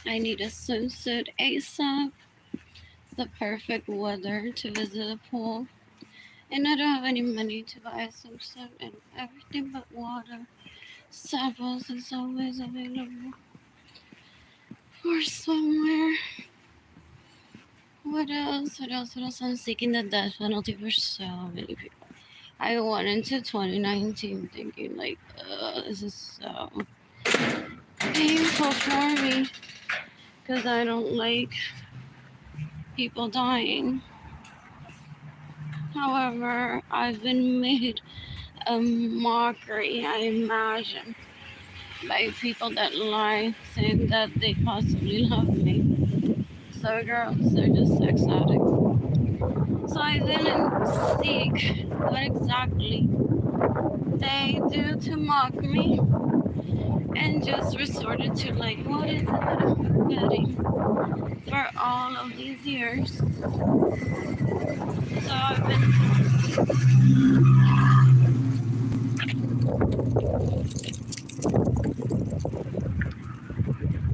I need a swimsuit ASAP. It's the perfect weather to visit a pool. And I don't have any money to buy a swimsuit and everything but water. Samples is always available for swimwear. What else? What else? What else? I'm seeking the death penalty for so many people. I went into 2019 thinking like, this is so painful for me because I don't like people dying. However, I've been made a mockery, I imagine, by people that lie, saying that they possibly love me. So girls, they're just sex addicts. So I didn't seek what exactly they do to mock me and just resorted to like, what is it that I'm forgetting for all of these years? So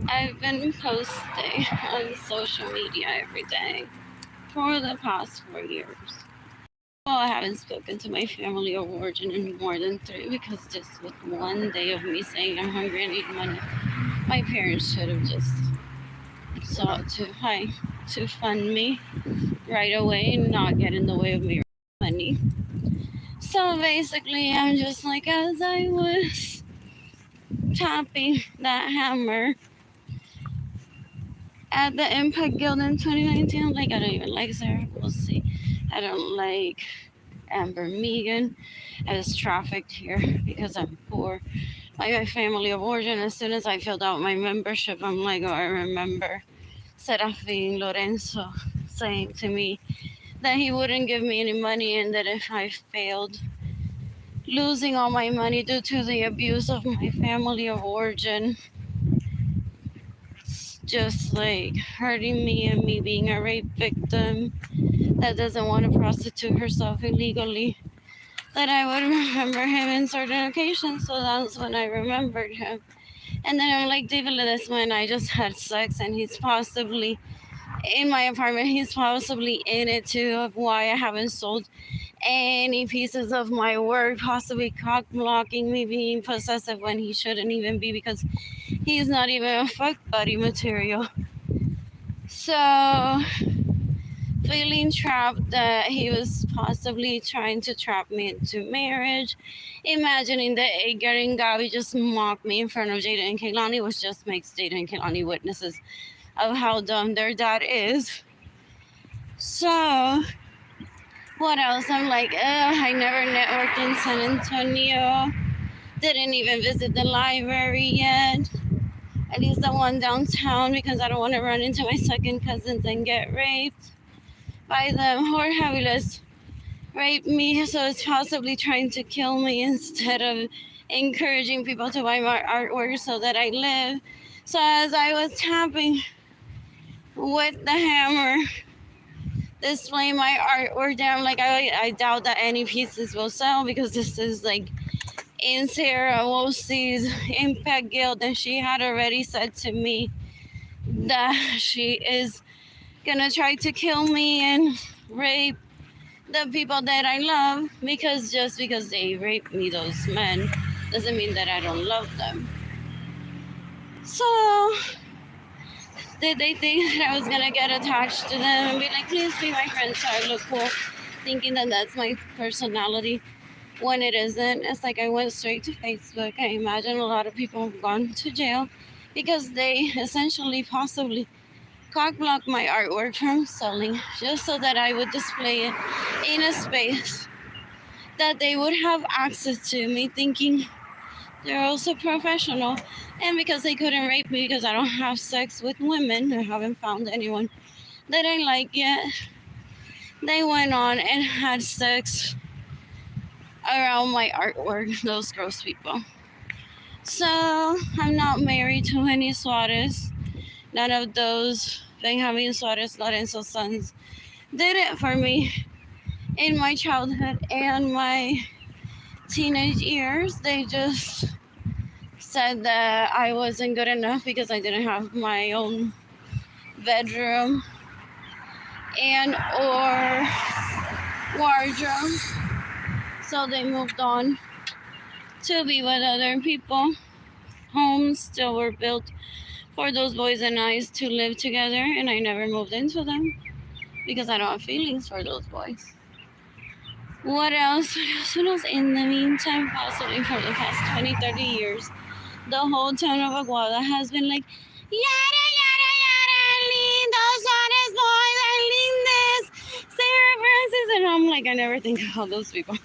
I've been posting on social media every day for the past 4 years. Well, I haven't spoken to my family of origin in more than 3 because just with one day of me saying I'm hungry and need money, my parents should have just sought to fund me right away and not get in the way of me money. So basically, I'm just like, as I was tapping that hammer at the Impact Guild in 2019, I'm like, I don't even like Sarah. We'll see. I don't like Amber Megan. I was trafficked here because I'm poor by my family of origin. As soon as I filled out my membership, I'm like, oh, I remember Arlene Lorenzo saying to me that he wouldn't give me any money and that if I failed, losing all my money due to the abuse of my family of origin, just like hurting me and me being a rape victim that doesn't want to prostitute herself illegally, that I would remember him in certain occasions. So that's when I remembered him. And then I'm like, David Ledesma and I just had sex, and he's possibly in my apartment. He's possibly in it too, of why I haven't sold any pieces of my work, possibly cock blocking me, being possessive when he shouldn't even be, because he's not even a fuck buddy material. So feeling trapped, that he was possibly trying to trap me into marriage, imagining that Edgar and Gabby just mocked me in front of Jada and Kehlani, which just makes Jada and Kehlani witnesses of how dumb their dad is. So what else? I'm like, I never networked in San Antonio. Didn't even visit the library yet. At least the one downtown, because I don't want to run into my second cousins and get raped by them. Jorge Aviles raped me, so it's possibly trying to kill me instead of encouraging people to buy my artwork so that I live. So as I was tapping with the hammer, displaying my artwork there, I'm like, I doubt that any pieces will sell, because this is like in Sarah Wolsey's Impact Guild, and she had already said to me that she is gonna try to kill me and rape the people that I love, because just because they rape me, those men, doesn't mean that I don't love them. So did they think that I was gonna get attached to them and be like, please be my friend so I look cool, thinking that that's my personality, when it isn't? It's like I went straight to Facebook. I imagine a lot of people have gone to jail because they essentially possibly cock blocked my artwork from selling, just so that I would display it in a space that they would have access to me, thinking they're also professional. And because they couldn't rape me because I don't have sex with women, I haven't found anyone that I like yet, they went on and had sex around my artwork, those gross people. So I'm not married to any Suarez. None of those Benjamin Suarez Lorenzo sons did it for me in my childhood and my teenage years. They just said that I wasn't good enough because I didn't have my own bedroom and or wardrobe. So they moved on to be with other people. Homes still were built for those boys and I to live together, and I never moved into them because I don't have feelings for those boys. What else? What else? In the meantime, possibly for the past 20, 30 years, the whole town of Aguada has been like, yada, yada, yada, Arlene, those honest boys, Arlene this, Sarah Francis, and I'm like, I never think about those people.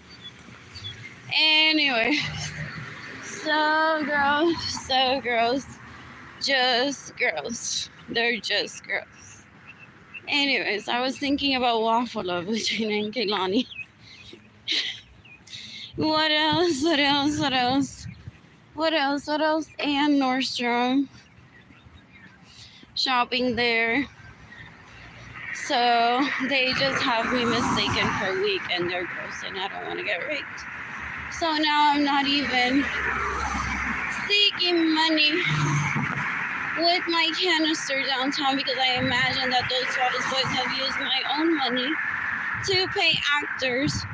Anyway, so gross, just gross. They're just gross. Anyways, I was thinking about Waffle Love with Gina and Kehlani. What else? And Nordstrom. Shopping there. So they just have me mistaken for weak and they're gross and I don't want to get raped. So now I'm not even seeking money with my canister downtown because I imagine that those Swedish boys have used my own money to pay actors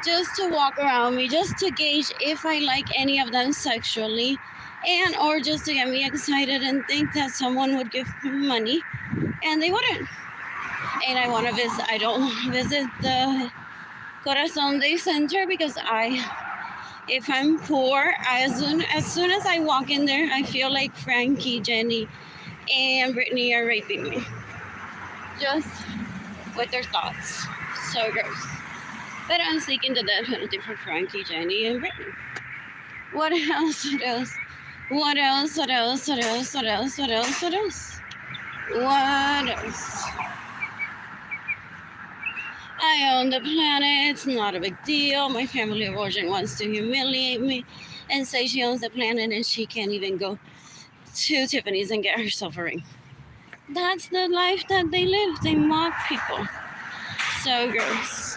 just to walk around me, just to gauge if I like any of them sexually, and or just to get me excited and think that someone would give me money, and they wouldn't. And I don't want to visit the Corazon Day Center because if I'm poor, as soon as I walk in there, I feel like Frankie, Jenny, and Brittany are raping me. Just with their thoughts. So gross. But I'm seeking the death penalty for Frankie, Jenny, and Brittany. What else? What else? I own the planet, it's not a big deal. My family of origin wants to humiliate me and say she owns the planet and she can't even go to Tiffany's and get herself a ring. That's the life that they live. They mock people. So gross.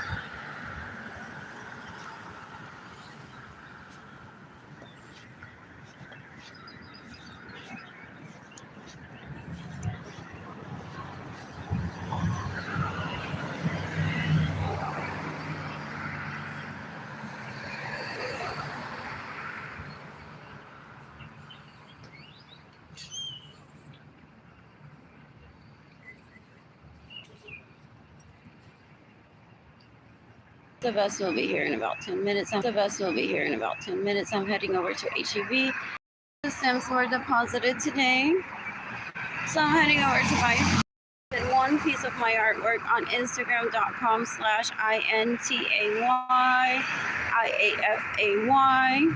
The bus will be here in about 10 minutes. I'm heading over to HEB. The stamps were deposited today. So I'm heading over to buy one piece of my artwork on Instagram.com/INTAYIAFAY.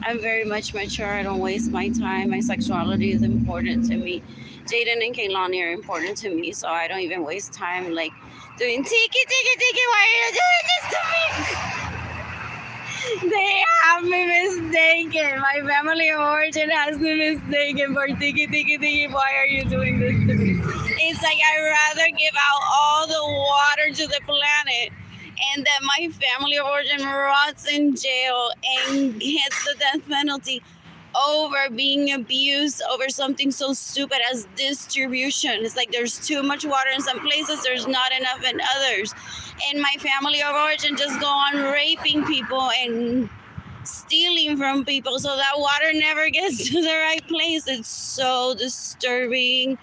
I'm very much mature. I don't waste my time. My sexuality is important to me. Jaden and Kehlani are important to me, so I don't even waste time like doing tiki, why are you doing this to me? They have me mistaken. My family of origin has me mistaken for tiki, why are you doing this to me? It's like I'd rather give out all the water to the planet and that my family of origin rots in jail and gets the death penalty over being abused over something so stupid as distribution. It's like there's too much water in some places, there's not enough in others. And my family of origin just go on raping people and stealing from people so that water never gets to the right place. It's so disturbing.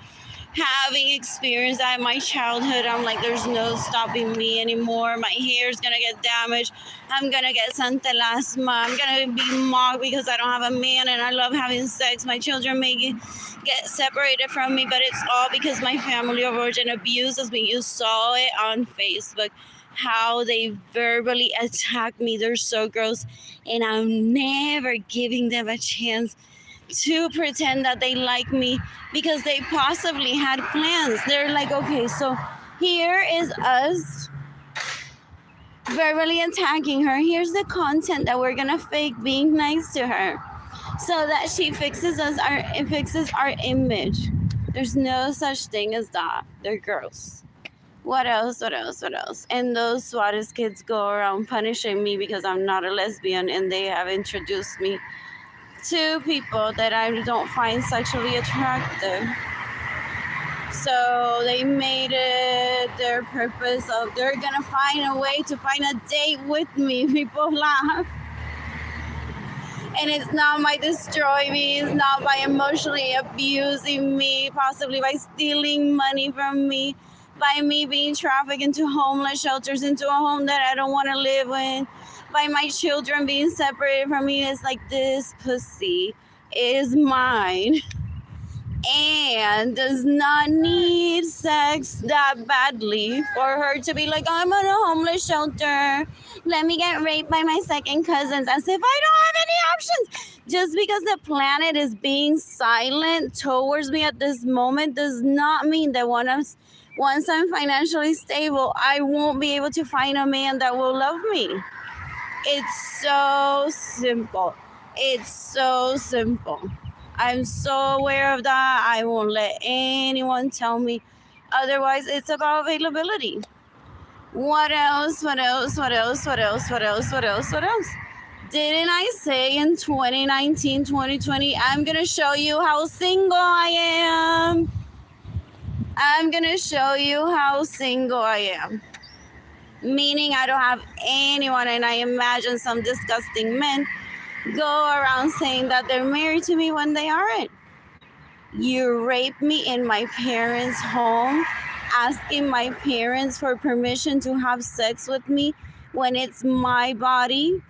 Having experienced that in my childhood, I'm like, there's no stopping me anymore. My hair's gonna get damaged. I'm gonna get santelasma. I'm gonna be mocked because I don't have a man and I love having sex. My children may get separated from me, but it's all because my family of origin abuses me. You saw it on Facebook, how they verbally attack me. They're so gross, and I'm never giving them a chance to pretend that they like me because they possibly had plans. They're like, okay, so here is us verbally attacking her. Here's the content that we're gonna fake being nice to her so that she fixes our image. There's no such thing as that. They're gross. What else? What else? What else? And those Suarez kids go around punishing me because I'm not a lesbian, and they have introduced me to people that I don't find sexually attractive. So they made it their purpose of they're gonna find a way to find a date with me. People laugh. And it's not by destroy me, it's not by emotionally abusing me, possibly by stealing money from me, by me being trafficked into homeless shelters, into a home that I don't want to live in, by my children being separated from me. It's like, this pussy is mine and does not need sex that badly for her to be like, I'm on a homeless shelter, let me get raped by my second cousins, as if I don't have any options. Just because the planet is being silent towards me at this moment does not mean that once I'm financially stable, I won't be able to find a man that will love me. It's so simple. It's so simple. I'm so aware of that. I won't let anyone tell me otherwise. It's about availability. What else? What else? What else? What else? What else? What else? What else? Didn't I say in 2019, 2020, I'm going to show you how single I am? I'm going to show you how single I am. Meaning I don't have anyone, and I imagine some disgusting men go around saying that they're married to me when they aren't. You rape me in my parents' home, asking my parents for permission to have sex with me when it's my body.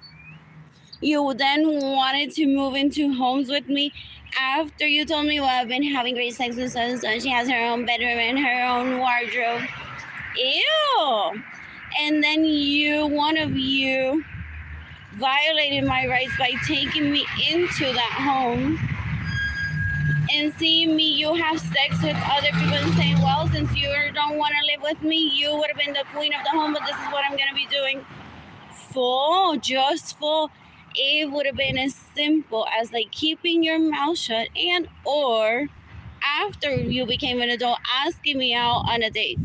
You then wanted to move into homes with me after you told me, well, I've been having great sex with so-and-so. She has her own bedroom and her own wardrobe. Ew. And then one of you, violated my rights by taking me into that home and seeing me, you have sex with other people and saying, well, since you don't want to live with me, you would have been the queen of the home, but this is what I'm going to be doing. Just full. It would have been as simple as like keeping your mouth shut, and or after you became an adult, asking me out on a date.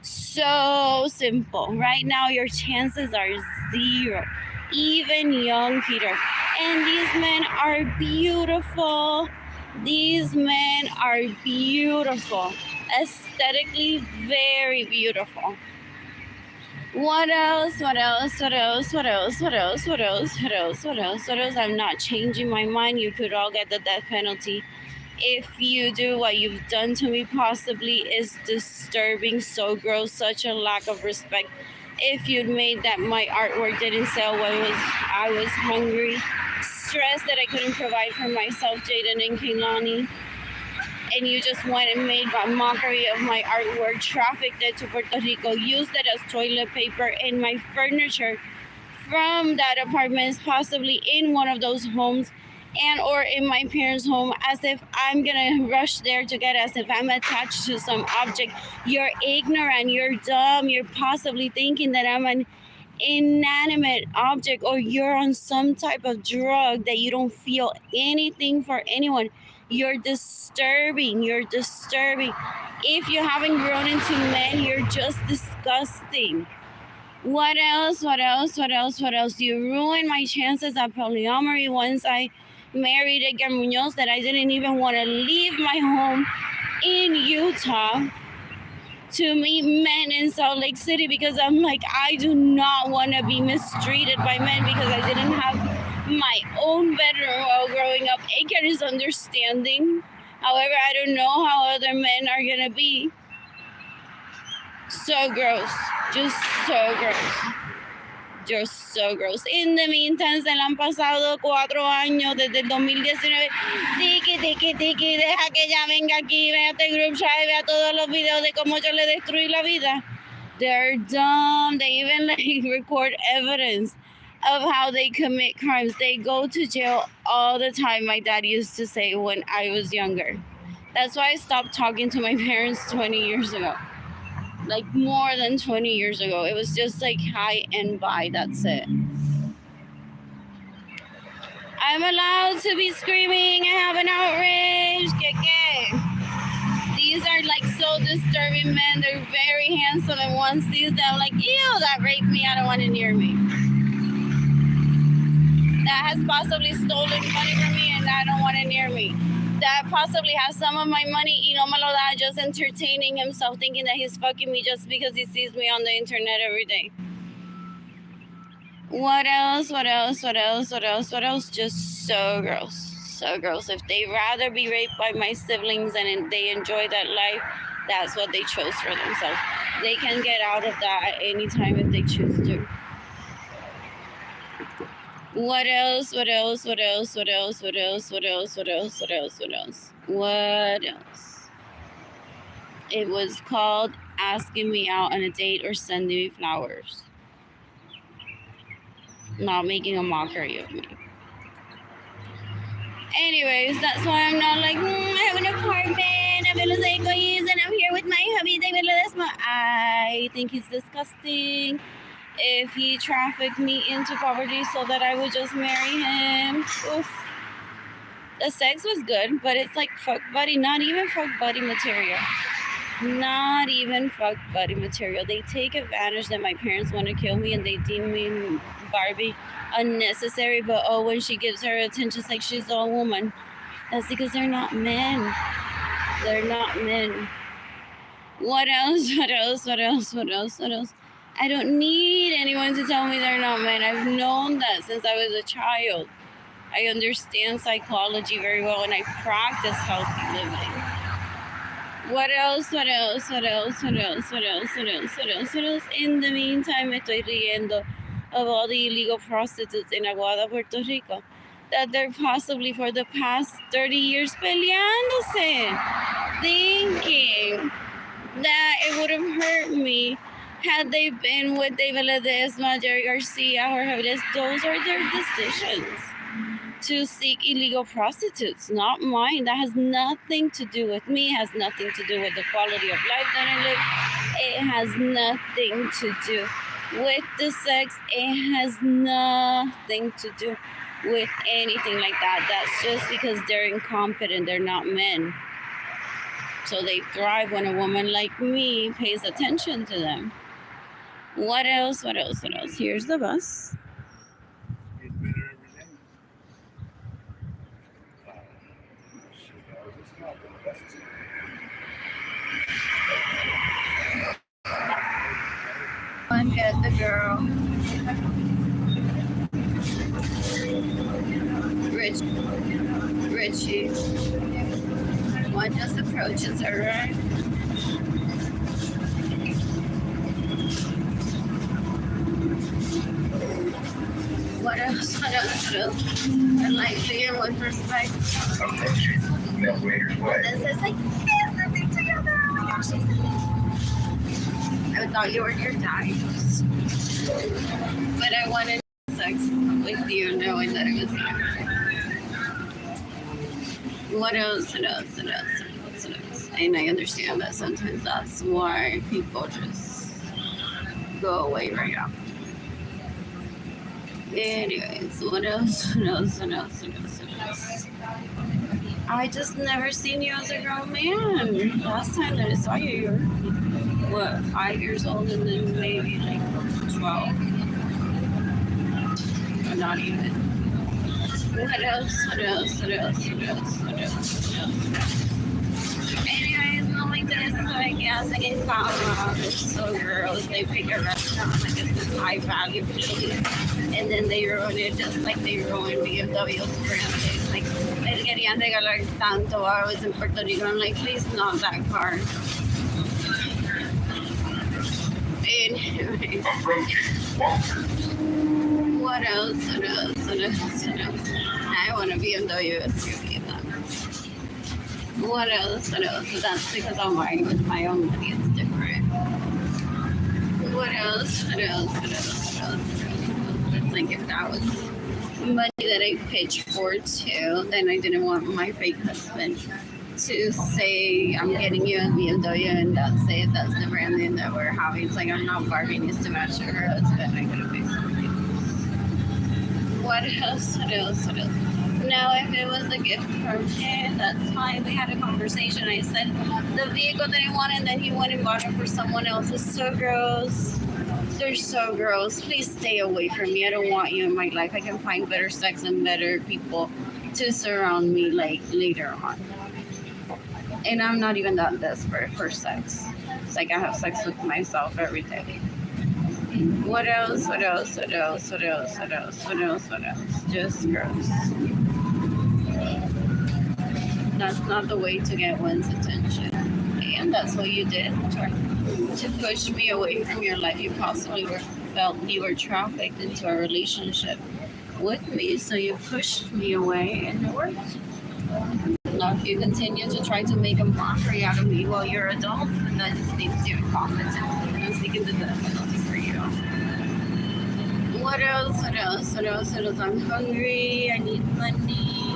So simple. Right now, your chances are zero. Even young Peter. And these men are beautiful. These men are beautiful. Aesthetically, very beautiful. What else? What else? What else? What else? What else? What else? What else? What else? What else? I'm not changing my mind. You could all get the death penalty. If you do what you've done to me, possibly is disturbing, so gross, such a lack of respect. If you'd made that my artwork didn't sell, I was hungry, stressed that I couldn't provide for myself, Jaden and Kehlani, and you just went and made a mockery of my artwork, trafficked it to Puerto Rico, used it as toilet paper in my furniture from that apartment, possibly in one of those homes, and or in my parents' home, as if I'm gonna rush there to get, as if I'm attached to some object. You're ignorant, you're dumb, you're possibly thinking that I'm an inanimate object, or you're on some type of drug that you don't feel anything for anyone. You're disturbing. If you haven't grown into men, you're just disgusting. What else? What else? What else? What else? You ruined my chances at polyamory once I married Edgar Munoz, that I didn't even want to leave my home in Utah to meet men in Salt Lake City, because I'm like, I do not want to be mistreated by men because I didn't have my own bedroom while growing up. Edgar is understanding. However, I don't know how other men are going to be. So gross. Just so gross. Just so gross. In the meantime, se le han pasado 4 años desde el 2019. Tiki, deja que ella venga aquí, vea este group chat, vea todos los videos de cómo yo le destruí la vida. They're dumb. They even record evidence of how they commit crimes. They go to jail all the time, my dad used to say when I was younger. That's why I stopped talking to my parents 20 years ago. Like more than 20 years ago. It was just like hi and bye. That's it. I'm allowed to be screaming. I have an outrage. These are like so disturbing men. They're very handsome, and one sees them like, ew, that raped me. I don't want it near me. That has possibly stolen money from me, and I don't want it near me. That possibly has some of my money, y no me lo da, just entertaining himself, thinking that he's fucking me just because he sees me on the internet every day. What else? What else? What else? What else? What else? Just so gross. So gross. If they rather be raped by my siblings and they enjoy that life, that's what they chose for themselves. They can get out of that at any time if they choose to. What else? What else? What else? What else? What else? What else? What else? What else? What else? What else? It was called asking me out on a date or sending me flowers. Not making a mockery of me. Anyways, that's why I'm not like, I have an apartment, I'm and I'm here with my hubby. I think he's disgusting. If he trafficked me into poverty so that I would just marry him, oof. The sex was good, but it's like fuck buddy, not even fuck buddy material. Not even fuck buddy material. They take advantage that my parents want to kill me and they deem me Barbie unnecessary, but oh, when she gives her attention, it's like she's all woman. That's because they're not men. They're not men. What else? What else? What else? What else? What else? I don't need anyone to tell me they're not men. I've known that since I was a child. I understand psychology very well and I practice healthy living. What else? What else? What else? What else? What else? What else? What else? What else? In the meantime, me estoy riendo of all the illegal prostitutes in Aguada, Puerto Rico, that they're possibly for the past 30 years peleándose, thinking that it would have hurt me had they been with David Ledesma, Jerry Garcia, or Javier. Those are their decisions to seek illegal prostitutes, not mine. That has nothing to do with me. It has nothing to do with the quality of life that I live. It has nothing to do with the sex. It has nothing to do with anything like that. That's just because they're incompetent. They're not men. So they thrive when a woman like me pays attention to them. What else? What else? What else? Here's the bus. One get the girl. Richie. One just approaches her, right? What else? What else? What else? I like being with respect. This is like, there's nothing together. Oh my gosh, I thought you were your dimes. But I wanted sex with you knowing that it was you. What else? What else? What else? What else? And I understand that sometimes that's why people just go away right now. Anyways, what else? What else? What else? What else? What else? I just never seen you as a grown man. Last time that I saw you, you were, what, 5 years old and then maybe like 12. Or not even. What else? What else? What else? What else? What else? What else? Anyways, no me interesa saber qué hacen en cama. They're so gross. They pick a restaurant like it's this high value food. And then they ruin it just like they ruined BMW's brand. Like, they querían regalar tanto. I was in Puerto Rico. I'm like, please, not that car. Anyways. What else? What else? What else? What else? I want a BMW SUV. What else? What else? That's because I'm buying with my own money. It's different. What else? What else? What else? What else? It's like if that was money that I pitched for too, then I didn't want my fake husband to say I'm getting you a BMW and that's it. That's the branding that we're having. It's like I'm not Barbie needs to match her husband. I gotta pay something. What else? What else? What else? Now, if it was a gift from him, that's fine. We had a conversation. I said the vehicle that I wanted, and then he went and bought it for someone else. It's so gross. They're so gross. Please stay away from me. I don't want you in my life. I can find better sex and better people to surround me like later on. And I'm not even that desperate for sex. It's like I have sex with myself every day. What else? What else? What else? What else? What else? What else? What else? Just gross. That's not the way to get one's attention. And that's what you did. To push me away from your life. You possibly felt you were trafficked into a relationship with me, so you pushed me away and it worked. Now, if you continue to try to make a mockery out of me while you're adults, then that just means you're incompetent. And I'm seeking the death penalty for you. What else? What else? What else? What else? I'm hungry. I need money.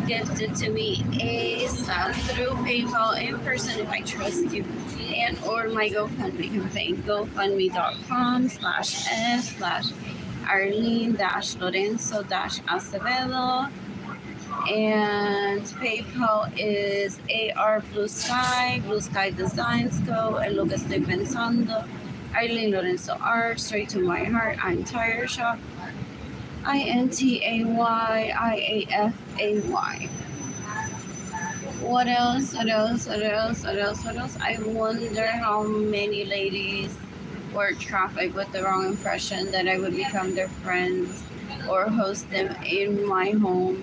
Gifted to me ASAP through PayPal in person if I trust you, and or my GoFundMe campaign, gofundme.com/s/Arlene-Lorenzo-Acevedo, and PayPal is AR Blue Sky Designs Co. En lo que estoy pensando, Arlene Lorenzo Art, straight to my heart. I'm Tire Shop. INTAYIAFAY. What else? What else? What else? What else? What else? I wonder how many ladies were trafficked with the wrong impression that I would become their friends or host them in my home,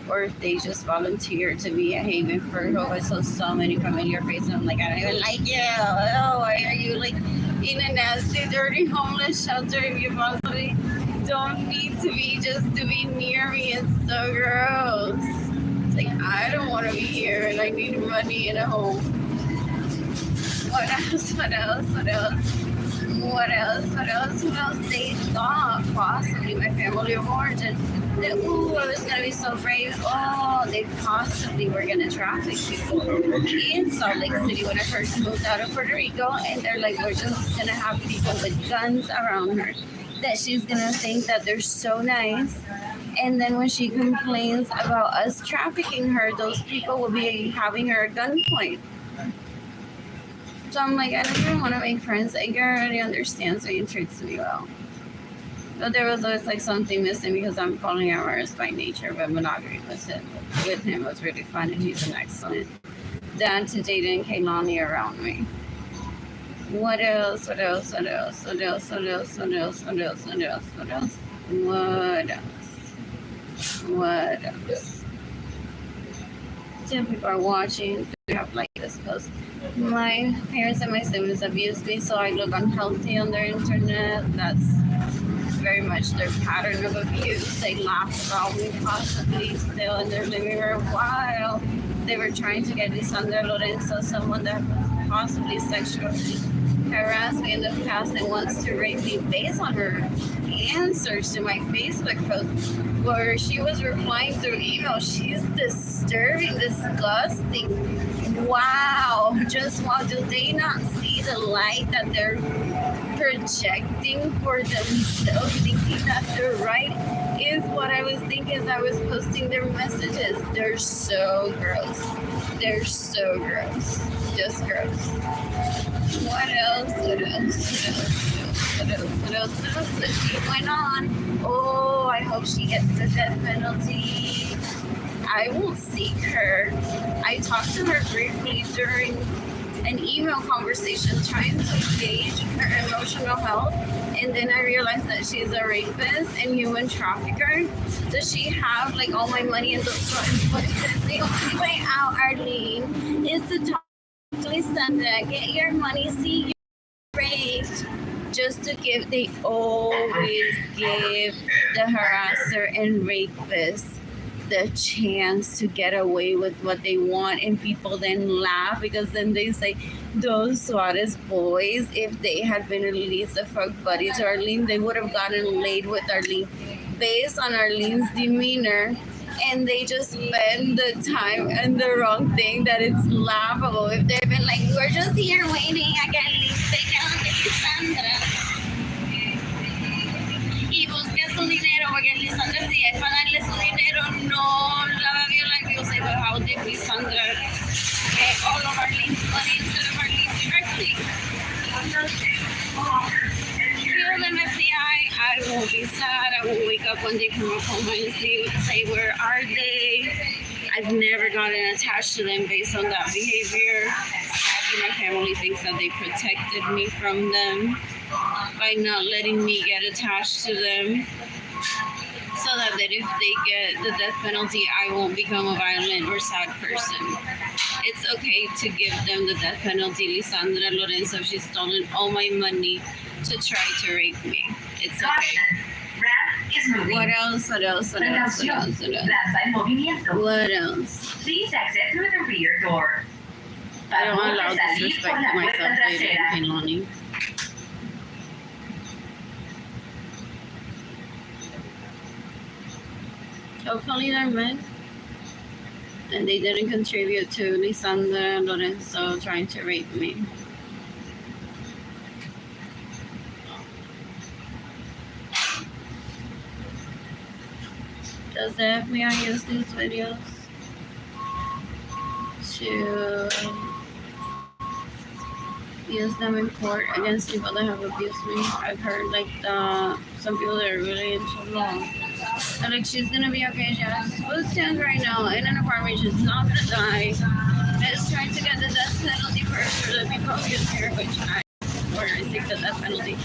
or if they just volunteered to be a haven for hope. I saw so many familiar faces. I'm like, I don't even like you. Oh, why are you like in a nasty, dirty, homeless shelter if you possibly don't need to be just to be near me? It's so gross. It's like, I don't want to be here and I need money in a home. What else? What else? What else? What else? What else? What else? They thought possibly my family of origin that, ooh, I was going to be so brave. Oh, they possibly were going to traffic people in Salt Lake City when I first moved out of Puerto Rico. And they're like, we're just going to have people with guns around her, that she's gonna think that they're so nice, and then when she complains about us trafficking her, those people will be having her at gunpoint. So I'm like, I don't even want to make friends. Edgar already understands me and treats me well. But there was always like something missing because I'm polyamorous by nature, but monogamy with him was really fun, and he's an excellent dad to Jada and Kaylani around me. What else? What else? What else? What else? What else? What else? What else? What else? What else? What else? What else? Some people are watching. We have like this post. My parents and my siblings abused me, so I look unhealthy on their internet. That's very much their pattern of abuse. They laugh about me possibly still in their living room while they were trying to get Lisandra Lorenzo, someone that possibly sexually harassed me in the past and wants to rape me based on her answers to my Facebook post where she was replying through email. She's disturbing, disgusting. Wow. Just wow. Do they not see the light that they're projecting for themselves, thinking that they're right? Is what I was thinking as I was posting their messages. They're so gross. They're so gross. Just gross. What else? What else? What else? What else? What else? What else? She went on. Oh, I hope she gets the death penalty. I will seek her. I talked to her briefly during an email conversation trying to gauge her emotional health, and then I realized that she's a rapist and human trafficker. Does she have like all my money in those funds? But the only way out, Arlene, is to talk to Lisandra, get your money, see you raped. Just to give, they always give the harasser and rapist the chance to get away with what they want, and people then laugh because then they say those Suarez boys, if they had been released the fuck buddies to Arlene, they would have gotten laid with Arlene based on Arlene's demeanor, and they just spend the time and the wrong thing that it's laughable. If they've been like, we're just here waiting, I can leave Lisandra y busque su dinero, porque Lisandra si es para darle su dinero, no Feel them FBI, I won't be sad. I won't wake up one day, come up home and say, where are they? I've never gotten attached to them based on that behavior. My family thinks that they protected me from them by not letting me get attached to them, so that if they get the death penalty, I won't become a violent or sad person. It's okay to give them the death penalty. Lisandra Lorenzo, she's stolen all my money to try to rape me. It's okay. What else? What else? What else? What else? What else? What else? Please exit through the rear door. I don't allow disrespect to myself later in Kailani. Hopefully they're men. And they didn't contribute to Lisandra Lorenzo trying to rape me. Does the FBI use these videos to use them in court against people that have abused me? I've heard like some people that are really into law. They're like, she's gonna be okay, Jess. Who stands right now in an apartment, she's not gonna die. Let's try to get the death penalty first for the people who get here, which I support. I think the death penalty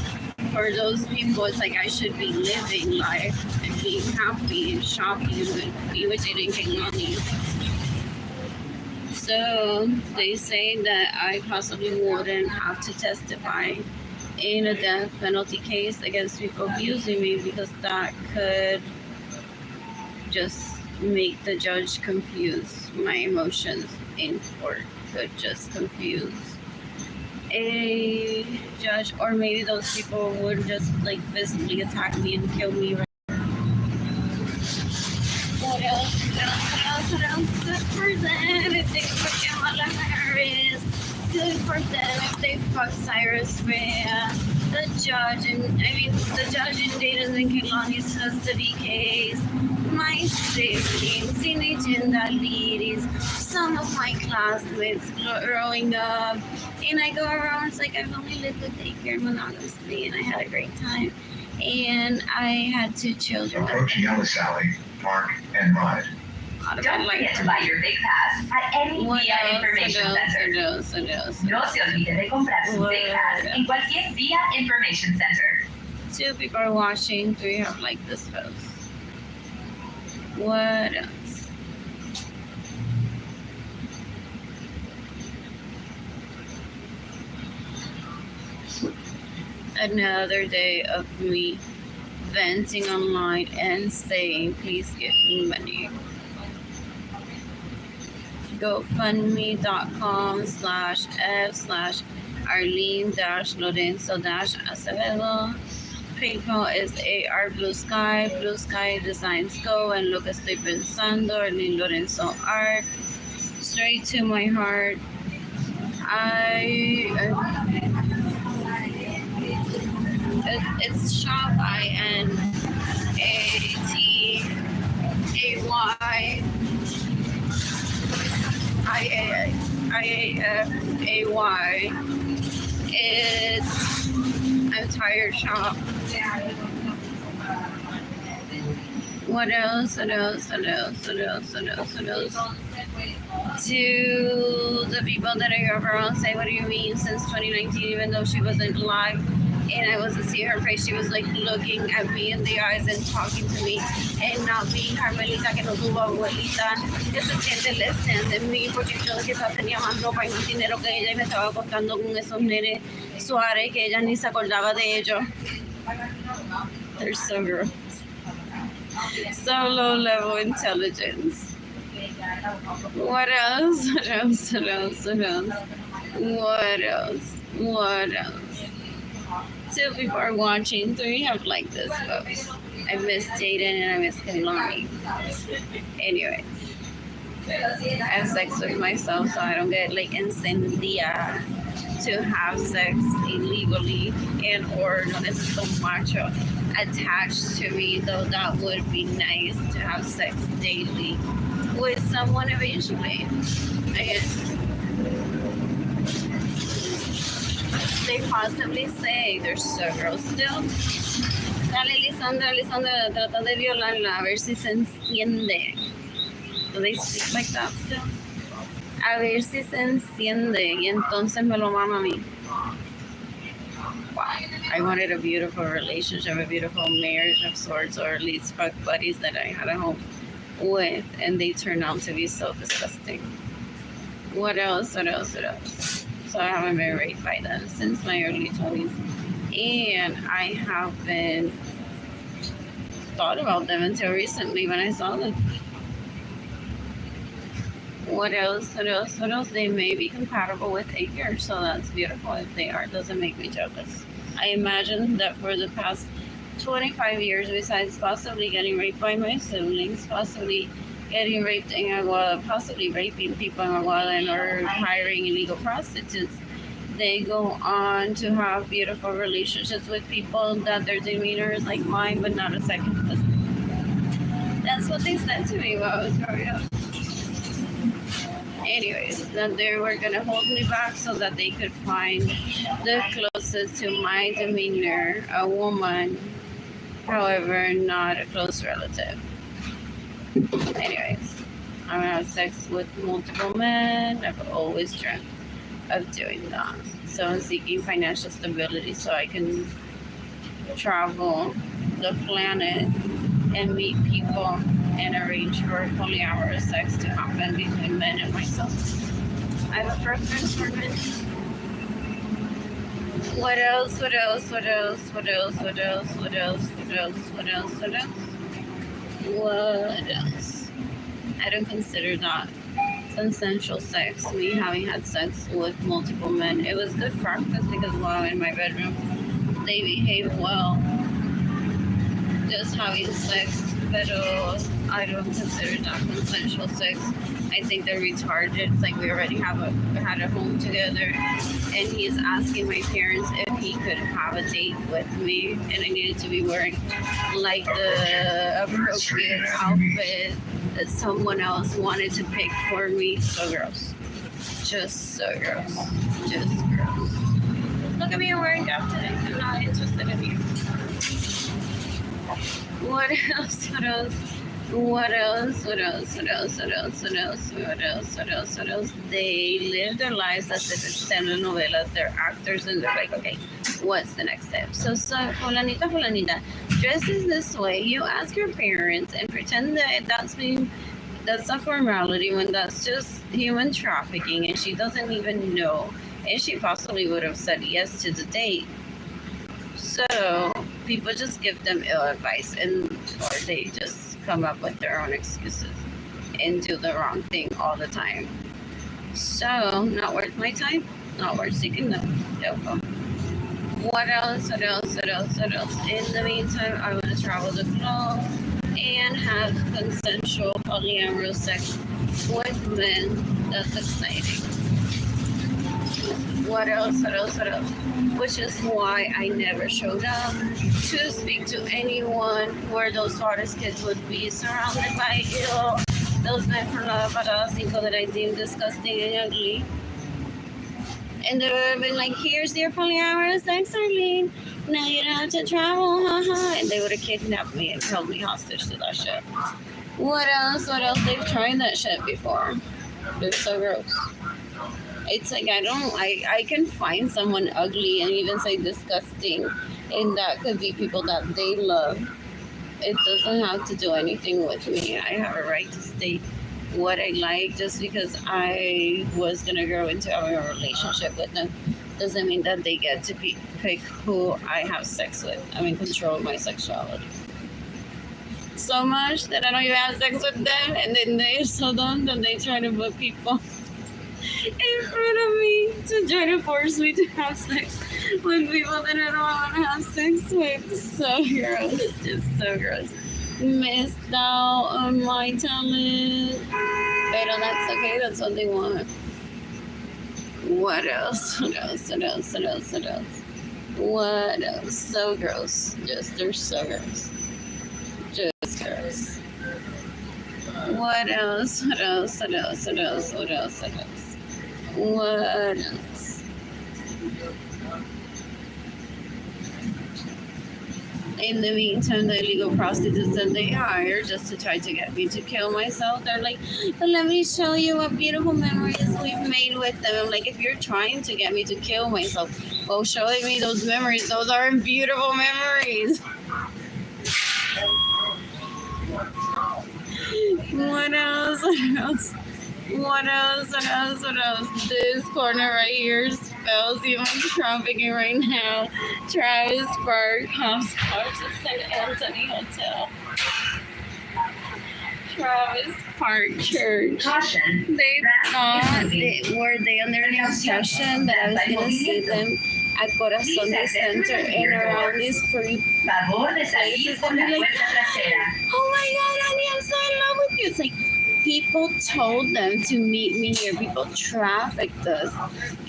for those people, it's like I should be living life and being happy and shopping and be with it and getting money. So they say that I possibly wouldn't have to testify in a death penalty case against people abusing me, because that could just make the judge confuse my emotions in court, could just confuse a judge, or maybe those people would just like physically attack me and kill me. What else? What else? Good for them if they fuck Kamala Harris. Good for them if they fuck Cyrus Ray. The judge in Dayton and Kailani's custody case. My siblings, teenage ladies, some of my classmates growing up. And I go around, it's like I've only lived with daycare monogamously, and I had a great time. And I had 2 children. Approaching Ellis Alley, park and ride. Don't forget to buy your big pass at any Via Information Center. No se olvide de comprar su big pass en cualquier Via Information Center. 2 people are watching. 3 have liked this post. What else? Another day of me venting online and saying, please give me money. GoFundMe.com/F/Arlene-Lorenzo-Acevedo. PayPal is AR Blue Sky Designs Go, and lo que estoy pensando, Arlene Lorenzo Art. Straight to my heart. It's shop INATAYIAFAY. It's I'm tired shop. What else? To the people that I go around say, what do you mean since 2019, even though she wasn't live and I wasn't seeing her face, she was like looking at me in the eyes and talking to me, and not being Carmelita que no tuvo abuelita, que se siente less de mí, porque yo quizás tenía más ropa y más dinero que ella y me estaba acostando con esos nenes suares que ella ni se acordaba de ellos. They're so gross. So low level intelligence. What else? What else? 2 people are watching. 3 have liked this post. I miss Jaden and I miss Kailani. Anyways, I have sex with myself so I don't get like incendia to have sex illegally and or no necesito macho attached to me, though that would be nice to have sex daily with someone eventually. I guess. they possibly say they're so gross still. Dale, Lisandra, trata de violarla, a ver si se enciende. Do they speak like that still? A ver si se enciende y entonces me lo mama a mí. Wow. I wanted a beautiful relationship, a beautiful marriage of sorts, or at least fuck buddies that I had a home with, and they turned out to be so disgusting. What else? So I haven't been raped by them since my early 20s. And I haven't thought about them until recently when I saw them. What else? They may be compatible with anger, so that's beautiful. If they are, doesn't make me jealous. I imagine that for the past 25 years, besides possibly getting raped by my siblings, possibly getting raped in Aguada, possibly raping people in Aguada, or hiring illegal prostitutes, they go on to have beautiful relationships with people that their demeanor is like mine, but not a second cousin. That's what they said to me while I was growing up. Anyways, that they were gonna hold me back so that they could find the closest to my demeanor, a woman, however, not a close relative. Anyways, I'm gonna have sex with multiple men. I've always dreamt of doing that. So I'm seeking financial stability so I can travel the planet and meet people and arrange for polyamorous sex to happen between men and myself. I have a preference for men. What else? I don't consider that consensual sex, me having had sex with multiple men. It was good practice because while in my bedroom, they behaved well. Just having sex, but I don't consider that consensual sex. I think they're retarded. It's like we already had a home together, and he's asking my parents if he could have a date with me, and I needed to be wearing like the appropriate outfit that someone else wanted to pick for me. So gross. Just so gross. Just gross. Look at me wearing that today. I'm not interested in you. What else? They live their lives as if it's telenovelas. They're actors and they're like, okay, what's the next step? So fulanita dresses this way. You ask your parents and pretend that that's a formality when that's just human trafficking, and she doesn't even know. And she possibly would have said yes to the date. So people just give them ill advice, or they just come up with their own excuses and do the wrong thing all the time. So not worth my time, not worth seeking them. What else? In the meantime, I want to travel the globe and have consensual polyamorous sex with men. That's exciting. What else? Which is why I never showed up to speak to anyone where those artist kids would be surrounded by those men from La Parada Cinco that I deemed disgusting and ugly. And they would have been like, here's your polyamorous sex, Arlene. Now you don't have to travel, haha. And they would have kidnapped me and held me hostage to that shit. What else? They've tried that shit before. They're so gross. It's like I can find someone ugly and even say disgusting, and that could be people that they love. It doesn't have to do anything with me. I have a right to state what I like. Just because I was gonna grow into having a relationship with them doesn't mean that they get to pick who I have sex with. I'm in control of my sexuality. So much that I don't even have sex with them, and then they're so dumb that they try to put people in front of me to try to force me to have sex with people that I don't want to have sex with. So gross. Just so gross. Missed out on my talent. But that's okay. That's what they want. What else? So gross. They're so gross. Just gross. What else? What else? In the meantime, the illegal prostitutes that they hire just to try to get me to kill myself, they're like, but let me show you what beautiful memories we've made with them. I'm like, if you're trying to get me to kill myself, well, showing me those memories, those aren't beautiful memories. What else? What else? What else? What else? What else? This corner right here spells even trafficking right now. Travis Park House Park to St. Anthony Hotel. Travis Park Church. Caution. They thought were they under the impression that I was gonna see them at Corazon de Center and around these free Favor de salir places por and la be like, puerta trasera. oh my god, Annie, I'm so in love with you. It's like people told them to meet me here. People trafficked us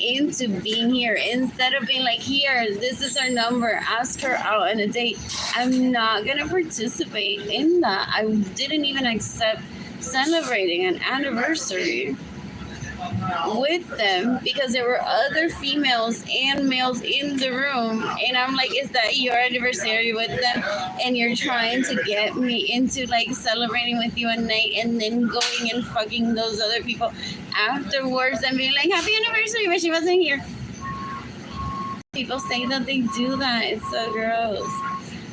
into being here instead of being like, here, this is our number, ask her out on a date. I'm not gonna participate in that. I didn't even accept celebrating an anniversary with them because there were other females and males in the room, and I'm like, is that your anniversary with them and you're trying to get me into like celebrating with you a night and then going and fucking those other people afterwards and being like, happy anniversary, but she wasn't here. People say that they do that. It's so gross.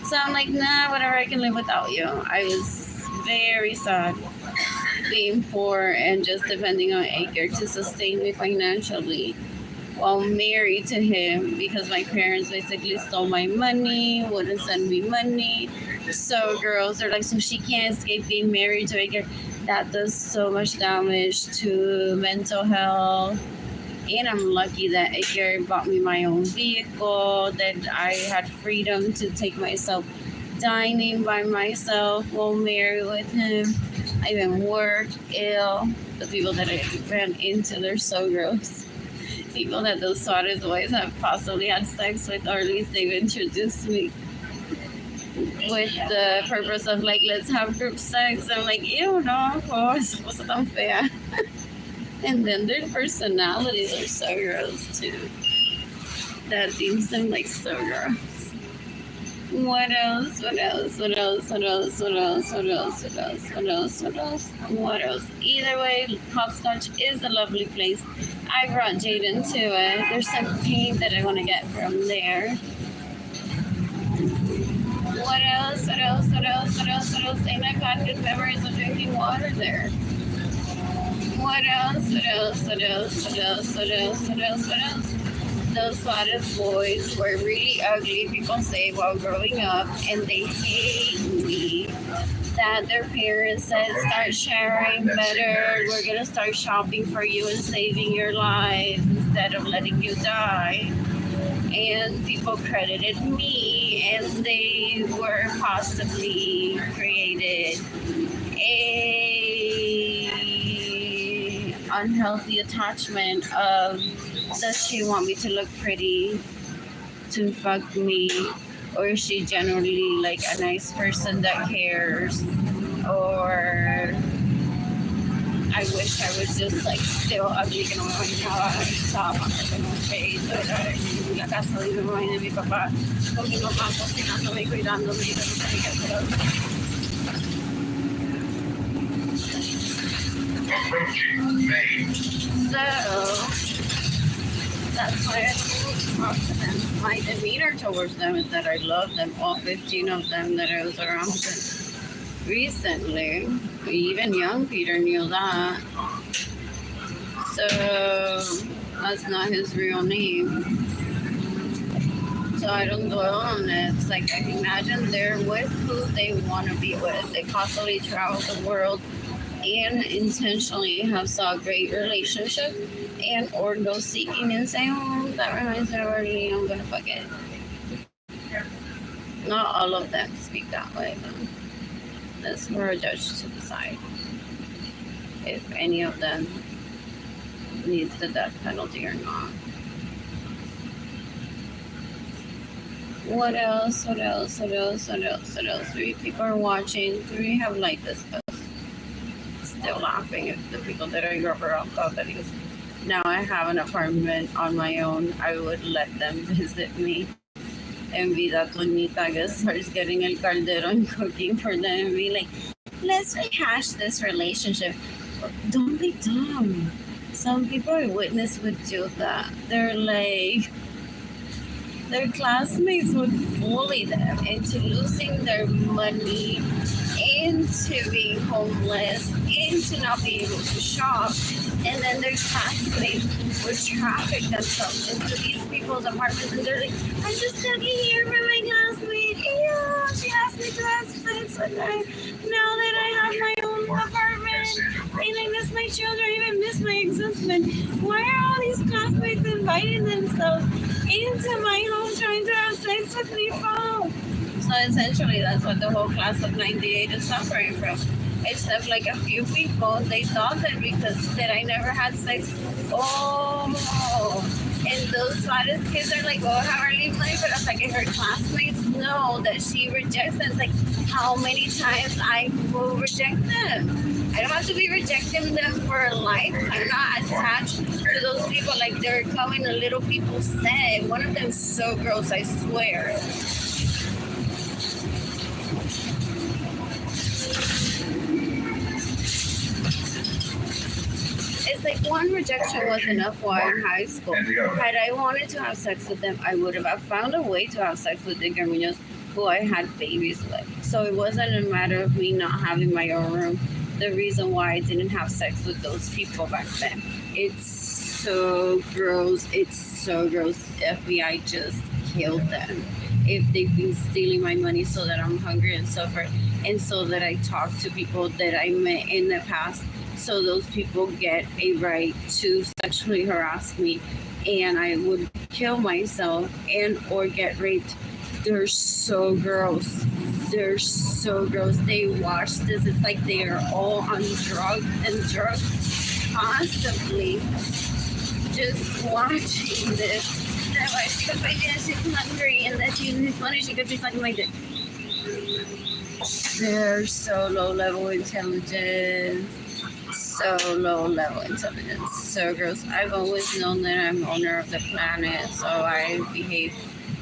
So I'm like, nah, whatever, I can live without you. I was very sad being poor and just depending on Edgar to sustain me financially while married to him because my parents basically stole my money, wouldn't send me money. So girls are like, so she can't escape being married to Edgar. That does so much damage to mental health. And I'm lucky that Edgar bought me my own vehicle, that I had freedom to take myself dining by myself while married with him. I even worked ill. The people that I ran into, they're so gross. People that those Suarez boys have possibly had sex with, or at least they've introduced me with the purpose of like, let's have group sex. I'm like, ew, no, oh, es cosa tan fea. And then their personalities are so gross too. That deems them like so gross. What else? What else? What else? What else? What else? What else? What else? What else? What else? What else? Either way, Hopscotch is a lovely place. I brought Jaden to it. There's some paint that I want to get from there. What else? What else? What else? What else? What else? And I've had good memories of drinking water there. What else? What else? What else? What else? What else? What else? What else? Those Suarez boys were really ugly, people say, while growing up, and they hate me. That their parents said, start sharing better, we're gonna start shopping for you and saving your life instead of letting you die. And people credited me, and they were possibly created a unhealthy attachment of, does she want me to look pretty to fuck me, or is she generally like a nice person that cares, or I wish I was just like still ugly que no me bañaba, estaba más que no feo, en la casa de mi mamá y de mi papá, con mi mamá cocinándome y cuidándome y no tenía que hacer. Approaching main. So that's why I don't talk to them. My demeanor towards them is that I love them, all 15 of them that I was around with recently. Even young Peter knew that. So that's not his real name. So I don't dwell on it. It's like, I imagine they're with who they want to be with. They possibly travel the world and intentionally have saw a great relationship and or go seeking and say, oh, that reminds me of Arlene, I'm gonna fuck it. Not all of them speak that way though. That's for a judge to decide if any of them needs the death penalty or not. What else? What else? What else? What else? What else? 3 people are watching. 3 have liked this post. Still laughing if the people that I grew up around thought that because now I have an apartment on my own, I would let them visit me. And Vida Toñita, I guess, starts getting El Caldero and cooking for them and be like, let's rehash this relationship. Don't be dumb. Some people I witnessed would do that. They're like, their classmates would bully them into losing their money, into being homeless, into not being able to shop, and then their classmates would traffic themselves into these people's apartments, and they're like, I'm just stuck in here with my classmate. Ew, she asked me to have sex with her. Now that I have my own apartment, and I miss my children, even miss my ex-husband, why are all these classmates inviting themselves into my home trying to have sex with me from? So essentially, that's what the whole class of 98 is suffering from. Except like a few people, they thought that because that I never had sex, and those saddest kids are like, oh, how are you playing? But it's like her classmates know that she rejects them. It's like, how many times I will reject them? I don't have to be rejecting them for life. I'm not attached to those people like they're coming a little people said. One of them's so gross, I swear. It's like one rejection was enough while in high school. Had I wanted to have sex with them, I would have found a way to have sex with the Guerminos who I had babies with. So it wasn't a matter of me not having my own room. The reason why I didn't have sex with those people back then. It's so gross. It's so gross. FBI just killed them. If they've been stealing my money so that I'm hungry and suffer, and so that I talk to people that I met in the past, so those people get a right to sexually harass me, and I would kill myself and or get raped. They're so gross. They're so gross. They watch this. It's like they are all on drugs constantly just watching this. That way, because my dad, she's hungry, and that she's funny, she could be sucking my dick. They're so low level intelligence. So low level intelligence. So gross. I've always known that I'm owner of the planet, so I behave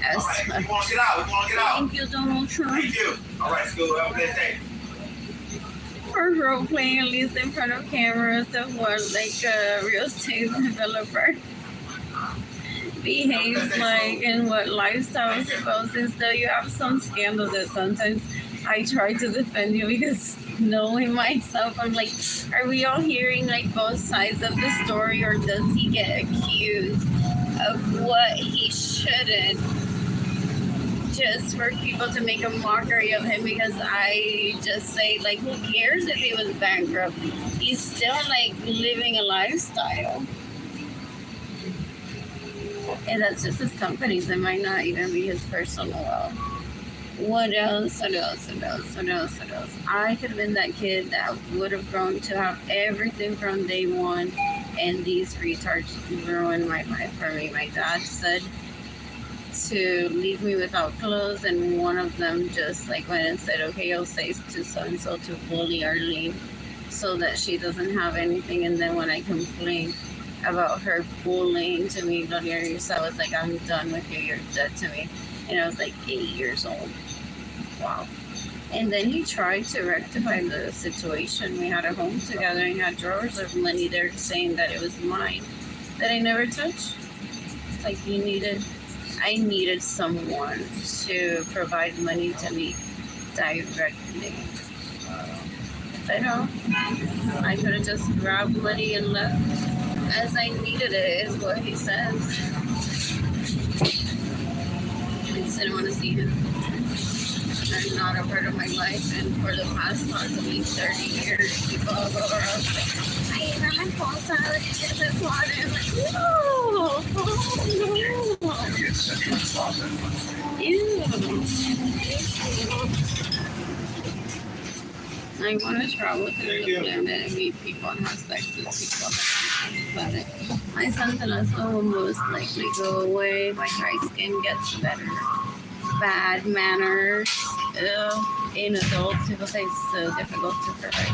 as such. We want to get out. We want to get out. Thank you, Donald Trump. Thank you. All right, school. Have a good day. For role playing, at least in front of cameras, of what like a real estate developer behaves like and what lifestyle supposed to. So you have some scandals that sometimes I try to defend you because knowing myself, I'm like, are we all hearing like both sides of the story, or does he get accused of what he shouldn't? Just for people to make a mockery of him because I just say, like, who cares if he was bankrupt? He's still, like, living a lifestyle. And that's just his companies. It might not even be his personal wealth. What else? I could have been that kid that would have grown to have everything from day one, and these retards ruined my life for me. My dad said to leave me without clothes, and one of them just like went and said, okay, I'll say to so-and-so to bully Arlene so that she doesn't have anything. And then when I complained about her bullying to me, I was like, I'm done with you, you're dead to me. And I was like 8 years old. Wow. And then he tried to rectify the situation. We had a home together and had drawers of money there saying that it was mine, that I never touched. It's like I needed someone to provide money to me directly. But no, I could have just grabbed money and left as I needed it, is what he says. I just didn't want to see him. They're not a part of my life, and for the past possibly 30 years, people go around like, ay, no me esposa, this is what I'm like, no, I want to travel through the planet and meet people and have sex with people. But my Santa Lazo will most likely go away. My dry skin gets better. Bad manners. In adults, people say it's so difficult to provide.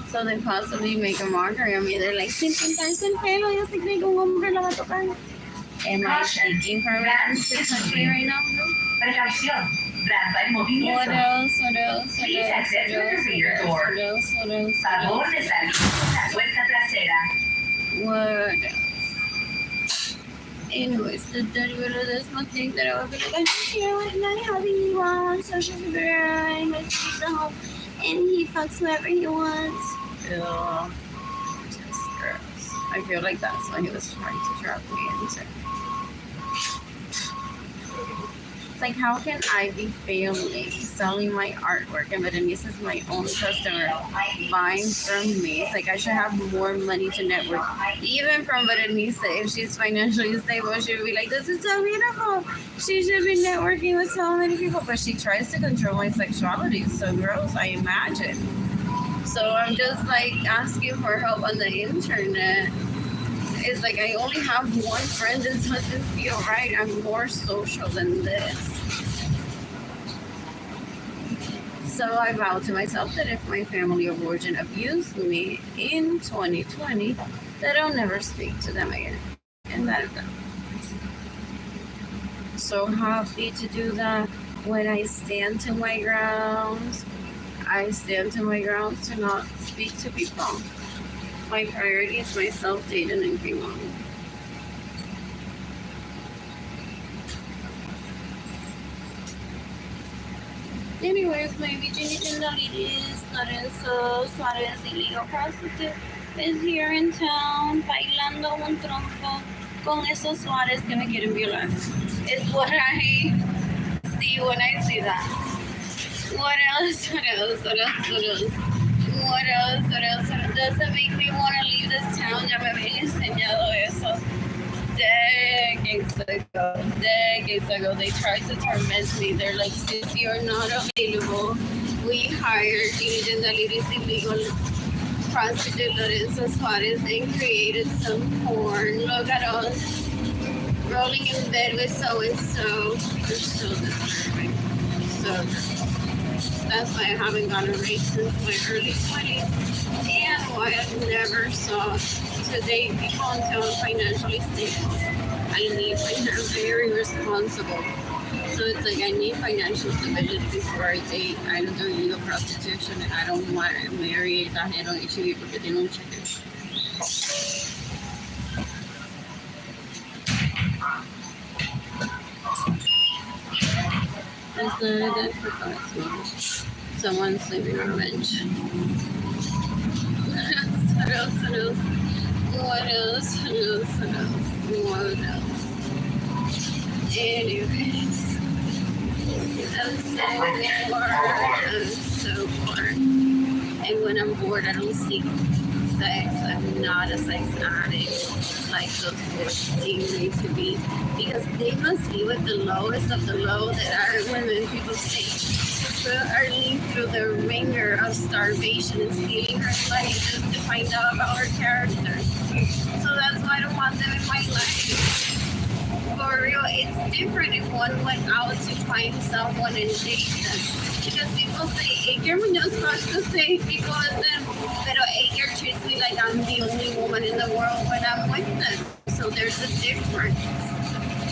So they possibly make a mockery of me. They're like, sin pintarse el pelo, ya se cree que un hombre la va a tocar. Am I seeking permission to touch me right now? Precaución. Rampa en What movimiento. else? What else? What Please else? exit What through the rear else? door. What else? What else? Favor de salir por la puerta trasera. What else? Anyways, the dirty little this one thing that I would be like, I'm just here with my hubby on social media and my cheese at home, and he fucks whoever he wants. Ugh. Just gross. I feel like that's what he was trying to trap me into. It's like, how can I be failing selling my artwork and Berenice is my own customer buying from me? It's like I should have more money to network. Even from Berenice, if she's financially stable, she would be like, this is so beautiful. She should be networking with so many people. But she tries to control my sexuality. It's so gross, I imagine. So I'm just like asking for help on the internet. It's like I only have one friend. This doesn't feel right. I'm more social than this. So I vowed to myself that if my family of origin abused me in 2020, that I'll never speak to them again. And that's that. So happy to do that. When I stand to my grounds, I stand to my grounds to not speak to people. My priority is myself, Jaden, and Kimon. Anyways, my Virginia Lorenzo, Suarez, illegal prostitute, is here in town, bailando un tronco con esos Suarez que me quieren violar. It's what I see when I see that. What else? What else? What else? What else? What else? What else? Does it make me want to leave this town? Ya me habían enseñado eso decades ago. They tried to torment me. They're like, since you're not available, we hired Illegal illegal prostitute Lorenzo Suarez and created some porn. Look at us rolling in bed with so and so. They're so disturbing. So that's why I haven't gotten a raise since my early 20s, and why I never saw to date people until I'm financially stable. I need, I'm very responsible. So it's like I need financial stability before I date. I don't do illegal prostitution, and I don't want to marry a tajero HIV porque tiene un cheque. That's not a good for someone's sleeping on a bench. What else? What else? What else? What else? What else? What else? Anyways, I'm so bored. I'm so bored. And when I'm bored, I don't seek sex. I'm not a sex addict like those boys deem me to be, because they must be with the lowest of the low that are women. People say to put Arlene through the ringer of starvation and stealing her money just to find out about her character. So that's why I don't want them in my life. For real, it's different if one went out to find someone and date them. Because people say, Edgar Munoz wants to say people listen, pero Edgar treats me like I'm the only woman in the world when I'm with them. So there's a difference.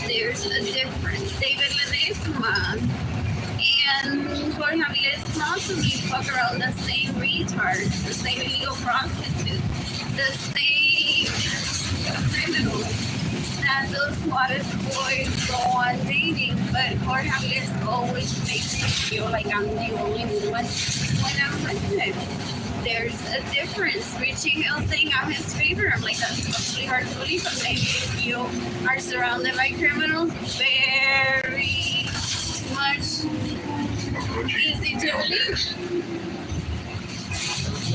There's a difference. David Ledesma and Jorge Aviles possibly fuck around the same retards, the same illegal prostitutes, the same criminals that those Suarez boys go on dating, but Jorge Aviles always makes me feel like I'm the only woman when I'm with him. There's a difference. Richie Hill saying I'm his favorite. I'm like, that's mostly hard to believe, but maybe if you are surrounded by criminals, very much easy to believe.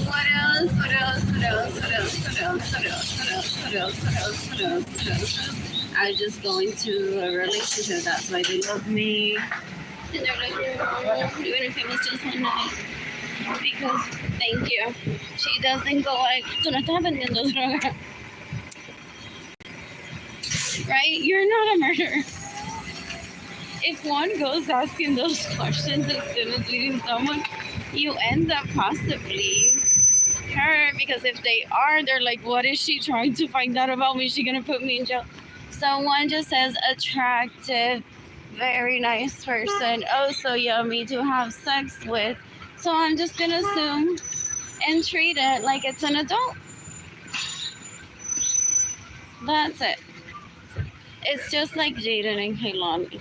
What else? What else? What else? What else? What else? What else? What else? What else? What else? What else? What else? I just go into a relationship. That's why they love me. And they're like, oh, even if it was just one night. Because, thank you. She doesn't go like, tú no estás vendiendo droga. Right? You're not a murderer. If one goes asking those questions as soon as leaving someone, you end up possibly hurt because if they are, they're like, what is she trying to find out about me? Is she gonna put me in jail? So one just says attractive, very nice person, oh so yummy to have sex with. So I'm just gonna assume and treat it like it's an adult. That's it. It's just like Jaden and Kaylani.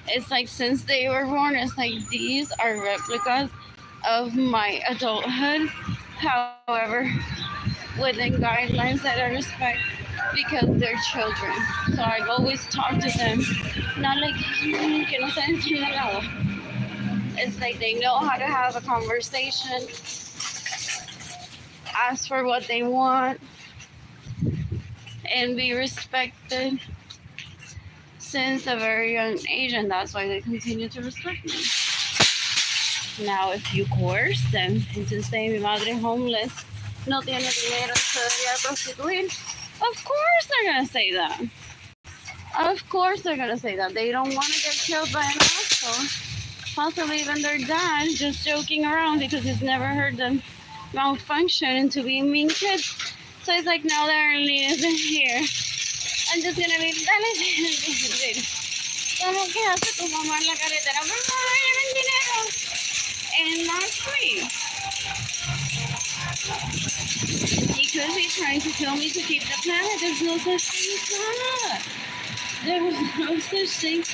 It's like since they were born, it's like these are replicas of my adulthood. However, within guidelines that I respect because they're children. So I've always talked to them, not like que no se entiende nada. It's like they know how to have a conversation, ask for what they want, and be respected since a very young age, and that's why they continue to respect me. Now, if you coerce them into saying mi madre homeless, no tiene dinero, se debería prostituir, of course they're gonna say that. Of course they're gonna say that. They don't want to get killed by an asshole. Possibly even their dad just joking around because he's never heard them malfunction into being mean kids. So it's like, now that Arlene isn't here, I'm just gonna be, dale, ¿cómo que hace tu mamá en la carretera? Por favor, lleven dinero. And not sweet. He could be trying to kill me to keep the planet. There's no such thing as that. There was no such thing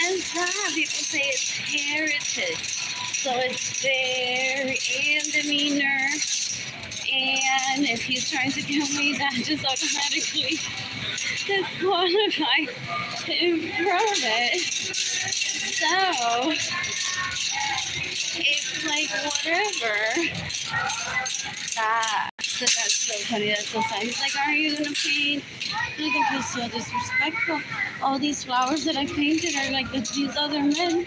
as that. People say it's heritage. So it's very and demeanor. And if he's trying to kill me, that just automatically disqualify him from it. So it's like whatever. That's so funny. That's so sad. He's like, are you gonna paint? Look at this, so disrespectful. All these flowers that I painted are like these other men.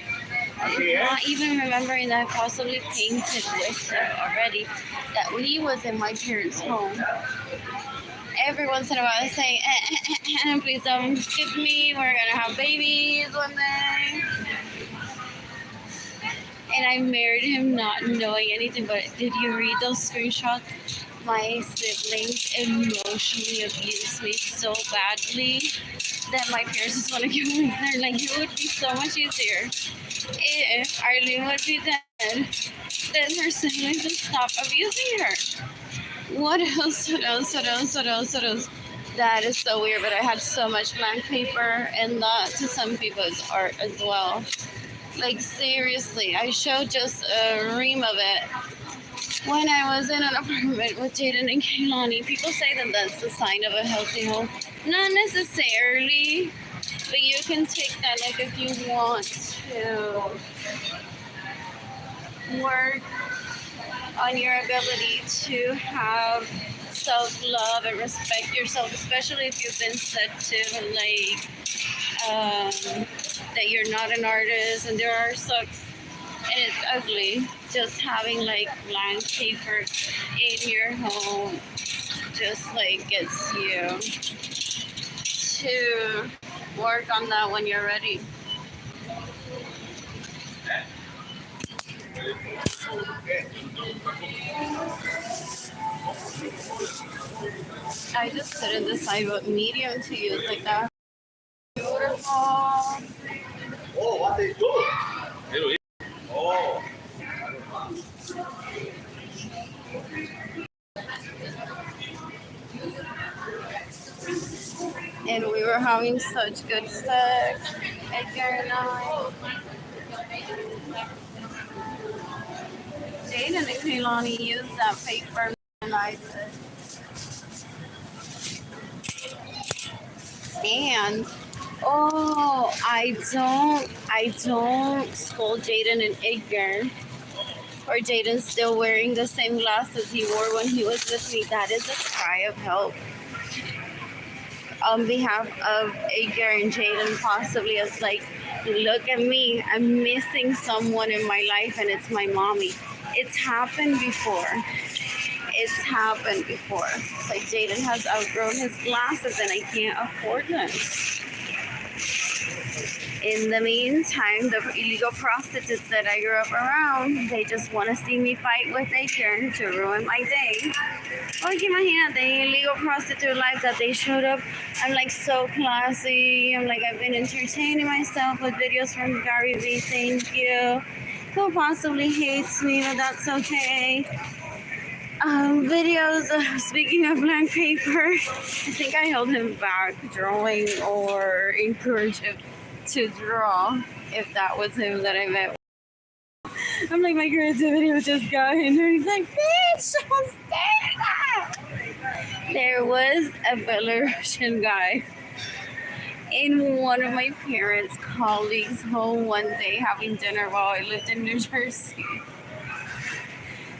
Not even remembering that I possibly painted with them already. That he was in my parents' home. Every once in a while I say, please don't skip me. We're gonna have babies one day. And I married him not knowing anything, but did you read those screenshots? My siblings emotionally abused me so badly that my parents just want to give me. They're like, it would be so much easier if Arlene would be dead, then her siblings would stop abusing her. What else? That is so weird, but I had so much blank paper, and that to some people is art as well. Like, seriously, I showed just a ream of it when I was in an apartment with Jaden and Kaylani. People say that that's the sign of a healthy home. Not necessarily, but you can take that, like, if you want to work on your ability to have self-love and respect yourself, especially if you've been said to, like, that you're not an artist, and there are sucks and it's ugly. Just having like blank paper in your home just like gets you to work on that when you're ready. I just couldn't decide what medium to use, like that. Beautiful. Oh, what they do? Oh. And we were having such good sex, Edgar and I. Jaden and Kaylani used that paper and I did. And I don't scold Jaden and Edgar, or Jaden still wearing the same glasses he wore when he was with me. That is a cry of help. On behalf of Edgar and Jaden, possibly, as like, look at me, I'm missing someone in my life, and it's my mommy. It's happened before. It's happened before. It's like Jaden has outgrown his glasses and I can't afford them. In the meantime, the illegal prostitutes that I grew up around, they just want to see me fight what they can to ruin my day. Like, imagínate, illegal prostitute life that they showed up. I'm like so classy. I'm like, I've been entertaining myself with videos from Gary Vee. Thank you. Who possibly hates me, but that's okay. Videos, speaking of blank paper, I think I held him back drawing or encouraged him to draw if that was him that I met. I'm like, my creativity was just going, and he's like, bitch, don't say that. There was a Belarusian guy in one of my parents' colleagues' home one day having dinner while I lived in New Jersey.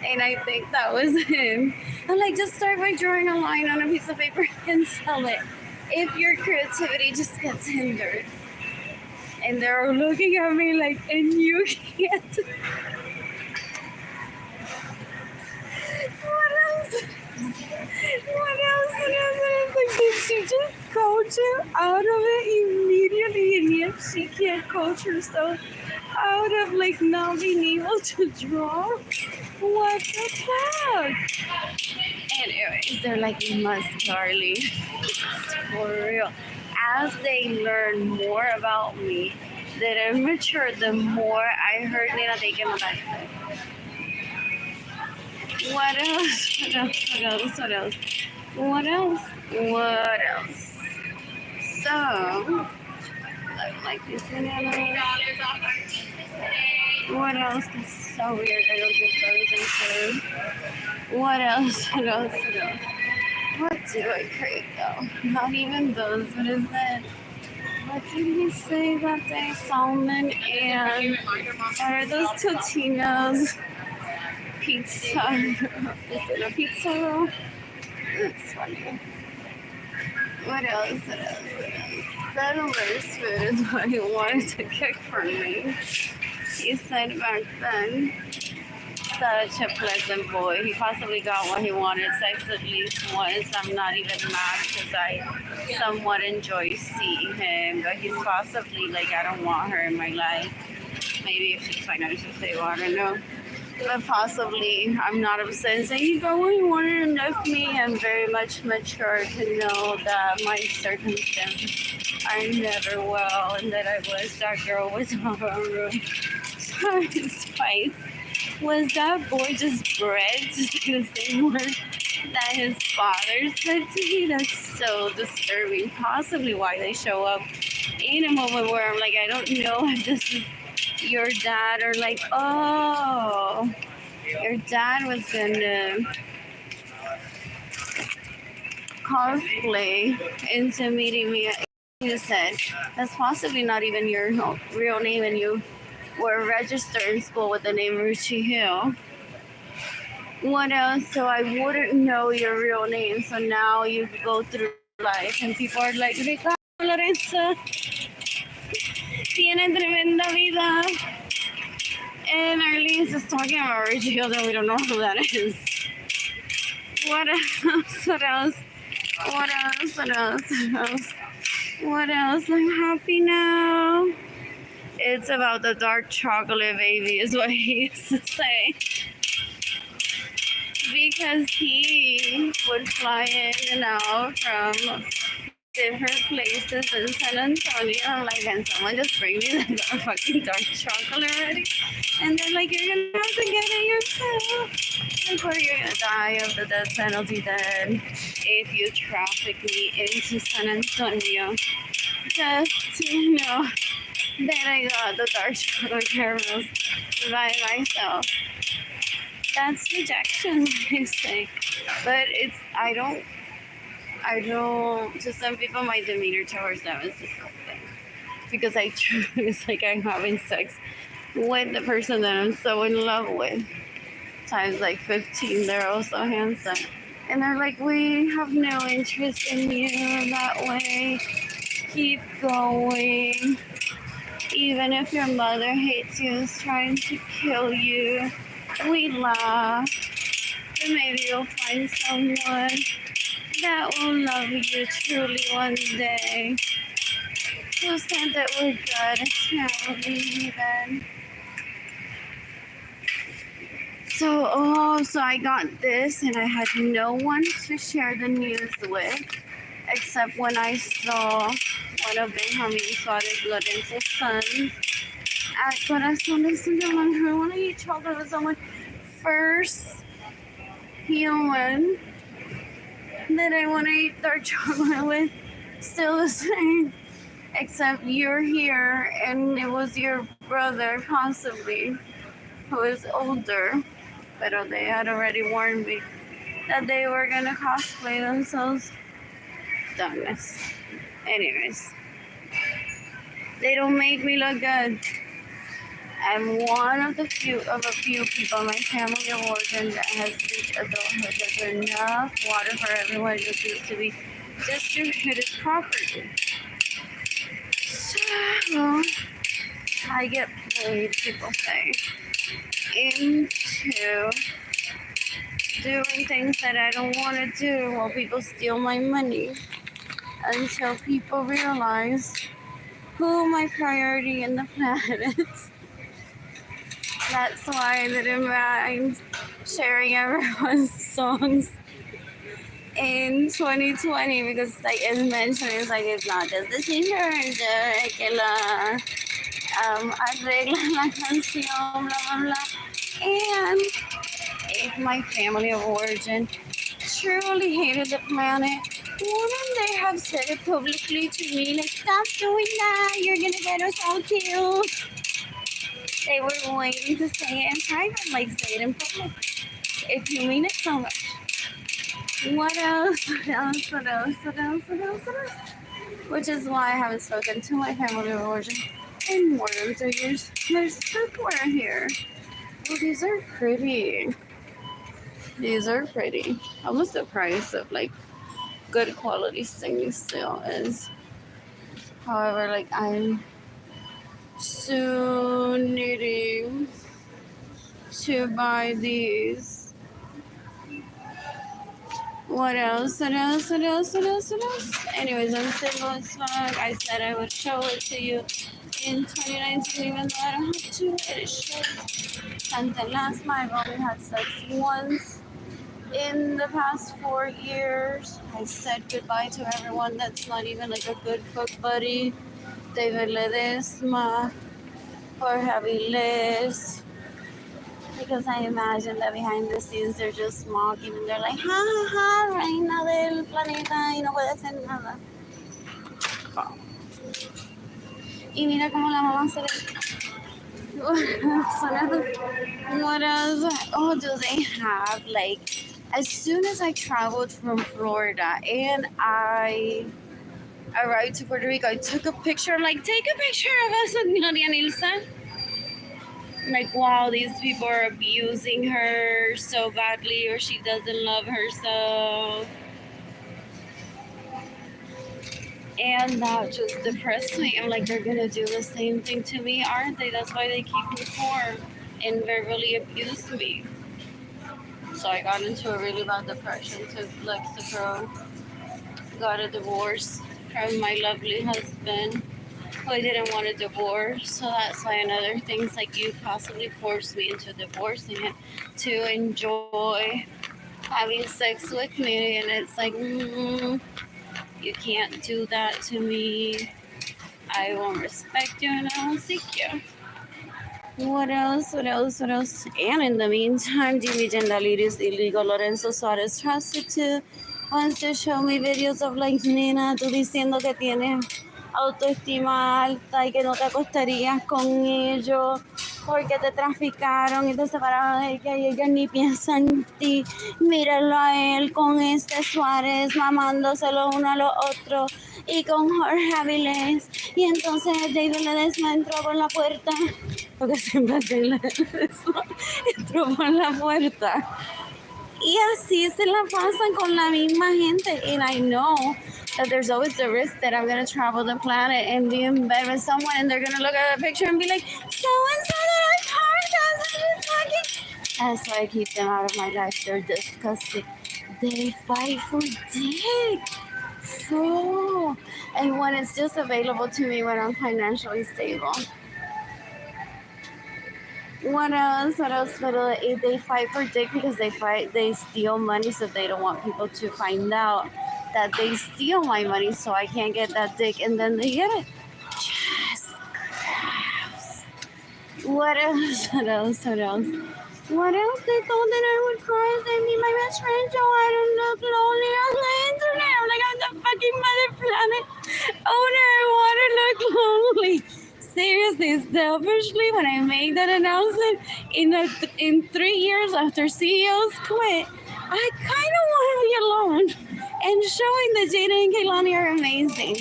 And I think that was him. I'm like, just start by drawing a line on a piece of paper and sell it. If your creativity just gets hindered. And they're looking at me like, and you can't. What else? What else? Like, did she just coach him out of it immediately? And yet she can't coach herself out of like not being able to draw? What the fuck? Anyways, they're like, you must, Charlie. For real. As they learn more about me, that I matured, the more I heard Nina taking my back. What else? What else? What else? What else? What else? What else? So, I don't like this one. What else? It's so weird. I don't get those in food. What else? What else? What else? What do I crave though? Not even those. What is that? What did he say that day? Salmon and are those Totino's pizza? Is it a pizza roll? That's funny. What else? What else? What else? Settler's food is what he wanted to cook for me. He said back then, such a pleasant boy. He possibly got what he wanted, sex at least once. I'm not even mad because I somewhat enjoy seeing him, but he's possibly like, I don't want her in my life. Maybe if she's financially stable, I don't know. But possibly I'm not upset saying he got what he wanted and left me. I'm very much mature to know that my circumstances are never well and that I was that girl with our room. Spice. Was that boy just bred to say the same word that his father said to me? That's so disturbing. Possibly why they show up in a moment where I'm like, I don't know if this is your dad or like, oh, your dad was gonna cosplay into meeting me. You said that's possibly not even your real name and you were registered in school with the name Ruchi Hill. What else? So I wouldn't know your real name. So now you go through life and people are like, Arlene Lorenzo tiene tremenda vida. And Arlene's just talking about Ruchi Hill and we don't know who that is. What else? What else? What else? What else? What else? What else? I'm happy now. It's about the dark chocolate baby is what he used to say. Because he would fly in and out from different places in San Antonio. I'm like, can someone just bring me the fucking dark chocolate already? And they're like, you're gonna have to get it yourself. Like, or you're gonna die of the death penalty then if you traffic me into San Antonio. Just to know that I got the dark chocolate caramels by myself. That's rejection, I say. But it's, I don't, to some people, my demeanor towards them is disgusting. Because I truly, it's like I'm having sex with the person that I'm so in love with. Times like 15, they're all so handsome. And they're like, we have no interest in you that way. Keep going. Even if your mother hates you, is trying to kill you, we laugh. And maybe you'll find someone that will love you truly one day. who said that we're good. Apparently, then. So I got this, and I had no one to share the news with, except when I saw one of Benjamin Suarez Lorenzo's sons at Corazon de Sonoma. Her one of you children was my first human that I want to eat dark chocolate with. Still the same, except you're here, and it was your brother, possibly, who is older. But they had already warned me that they were gonna cosplay themselves. Dumbness. Anyways, they don't make me look good. I'm one of a few people in my family of origin that has reached adulthood. There's enough water for everyone. It just needs to be distributed properly. So I get paid, people say, into doing things that I don't want to do while people steal my money, until people realize who my priority in the planet is. That's why I didn't mind sharing everyone's songs in 2020, because like it's mentioned, it's like it's not just the singer, it's que la arregla la canción, blah blah blah. And if my family of origin truly hated the planet, wouldn't they have said it publicly to me, like, stop doing that, you're gonna get us all killed? They were waiting to say it in private, like say it in public. If you mean it so much. What else? What else? What else? What else? What else? What else? Which is why I haven't spoken to my family of origin in more than 2 years. There's cookware here. Oh, these are pretty. These are pretty. How much the price of like good quality things still is? However, like I'm soon needing to buy these. What else? What else? What else? What else? What else? Anyways, I'm single as fuck. I said I would show it to you in 2019, even though I don't have to. It shows something. Last month, I've only had sex once in the past 4 years. I said goodbye to everyone that's not even like a good fuck buddy. David Ledesma or Javi Les. Because I imagine that behind the scenes they're just mocking and they're like, ja, ja, ja, reina del planeta y no puede hacer nada. Oh. Y mira cómo la mamá se ve. What else? Oh, do they have, like, as soon as I traveled from Florida and I arrived to Puerto Rico, I took a picture, like, take a picture of us with Gloria Nilsson. Like, wow, these people are abusing her so badly, or she doesn't love herself. And that just depressed me. I'm like, they're gonna do the same thing to me, aren't they? That's why they keep me poor and verbally abuse me. So I got into a really bad depression, to Mexico, got a divorce from my lovely husband, who I didn't want a divorce. So that's why another thing's like, you possibly forced me into divorcing him to enjoy having sex with me. And it's like, you can't do that to me. I won't respect you and I won't seek you. What else? What else? What else? And in the meantime, Jimmy Jendaliris illegal Lorenzo Suarez prostitute wants to show me videos of like, nena, tú diciendo que tienes autoestima alta y que no te acostarías con ellos porque te traficaron y te separaron de ella y ellos ni piensan en ti. Mírenlo a él con este Suárez mamándoselo uno a los otros y con Jorge Avilés. Y entonces David Ledesma entró por la puerta, porque siempre David Ledesma entró por la puerta. Y así se la pasan con la misma gente. And I know that there's always the risk that I'm going to travel the planet and be in bed with someone and they're going to look at the picture and be like, so-and-so that I talking. That's why I keep them out of my life. They're disgusting. They fight for dick. So, and when it's just available to me when I'm financially stable. What else? What else? What else? If they fight for dick because they steal money, so they don't want people to find out that they steal my money, so I can't get that dick, and then they get it. Yes. What else? What else? What else? What else? They thought that I would cry if they meet my best friend, so I don't look lonely on the internet. I'm like, I'm the fucking mother planet owner. I want to look lonely. Seriously, selfishly, when I made that announcement in 3 years after CEOs quit, I kind of want to be alone and showing that Jada and Kaylani are amazing.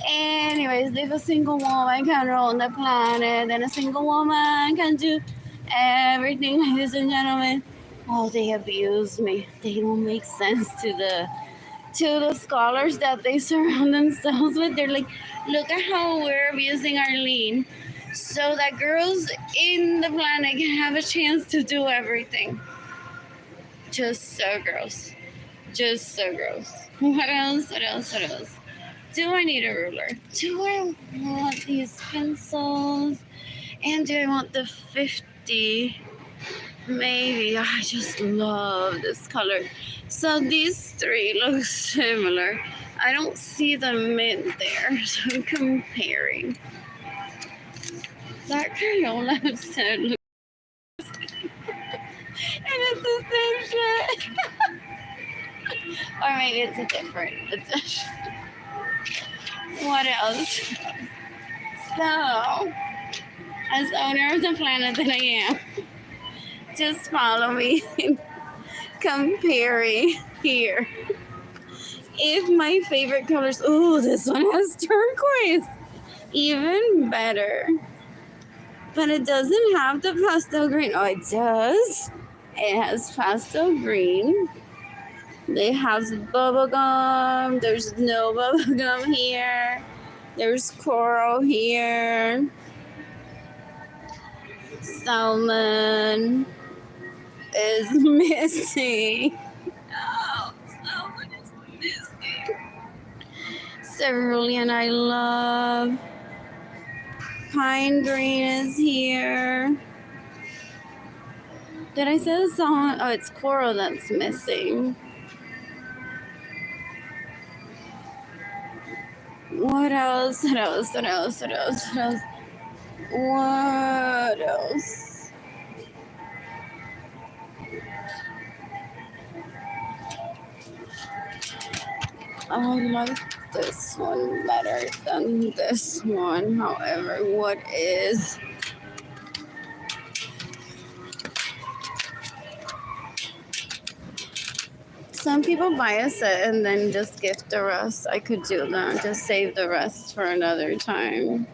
Anyways, if a single woman can rule the planet, then a single woman can do everything, ladies and gentlemen. Oh, they abuse me. They don't make sense to the scholars that they surround themselves with. They're like, look at how we're abusing Arlene so that girls in the planet can have a chance to do everything. Just so gross. Just so gross. What else? What else? What else? Do I need a ruler? Do I want these pencils? And do I want the 50? Maybe. I just love this color. So these three look similar. I don't see the mint there, so I'm comparing. That Crayola said looks and it's the same shit. Or maybe it's a different edition. What else? So, as owner of the planet that I am, just follow me in comparing here. If my favorite colors, oh, this one has turquoise, even better. But it doesn't have the pastel green. Oh, it does. It has pastel green. It has bubble gum. There's no bubble gum here. There's coral here. Salmon is missing. No, salmon is missing. Cerulean I love. Pine green is here. Did I say the song? Oh, it's coral that's missing. What else? What else? What else? What else? What else? What else? I like this one better than this one. However, what is... Some people buy a set and then just gift the rest. I could do that. Just save the rest for another time.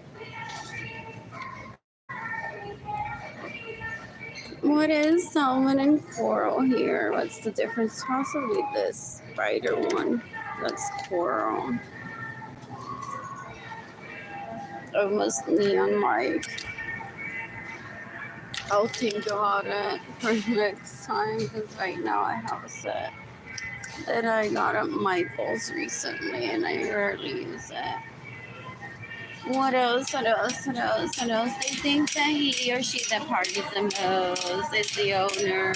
What is salmon and coral here? What's the difference? Possibly this brighter one. That's coral. Almost neon-like. I'll think about it for next time because right now I have a set that I got at Michael's recently and I rarely use it. What else? What else? What else? What else? They think that he or she that parties the most is the owner.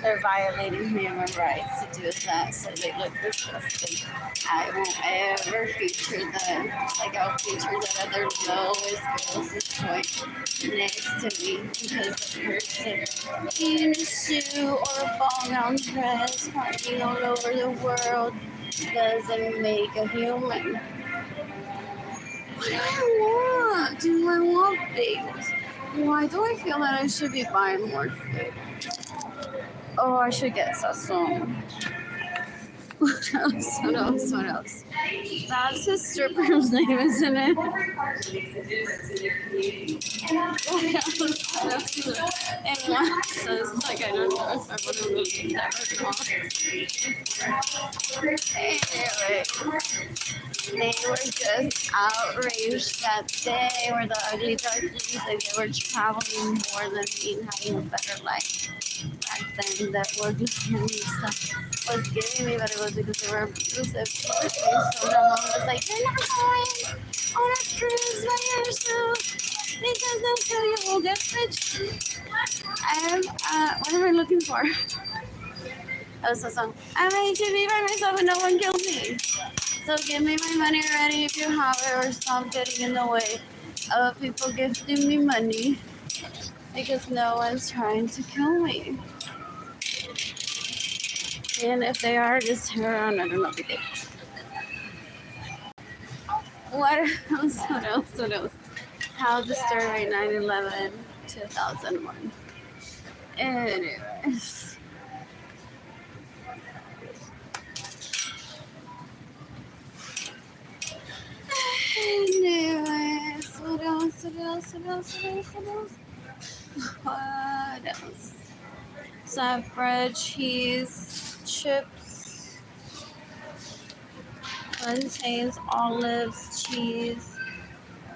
They're violating human rights to do that, so they look disgusting. I won't ever feature them. Like I'll feature the other lowest girls toy next to me because the person in a suit or a ball-gown dress partying all over the world doesn't make a human. What do I want? Do I want things? Why do I feel that I should be buying more food? Oh, I should get Sasson. What else? What else? What else? That's his stripper's name, isn't it? What else? What else? And one says, like, I don't know if I would have believed that or not. Anyway, they were just outraged that they were the ugly ducklings and they were traveling more than me and having a better life. back then that were Gloriosa was giving me, but it was because they were abusive towards me. So my mom was like, "You're not going on a cruise by yourself because they'll kill you. We'll get rich." What am I looking for? Oh, so I'm ready to be by myself and no one kills me. So give me my money already if you have it, or stop getting in the way of people gifting me money because no one's trying to kill me. And if they are, just turn around and another day. What else? What else? What else? How disturbing 9/11 2001. Anyways. Anyways, what else? What else? What else? What else? What else? What else? Some bread, cheese, chips, contains olives, cheese,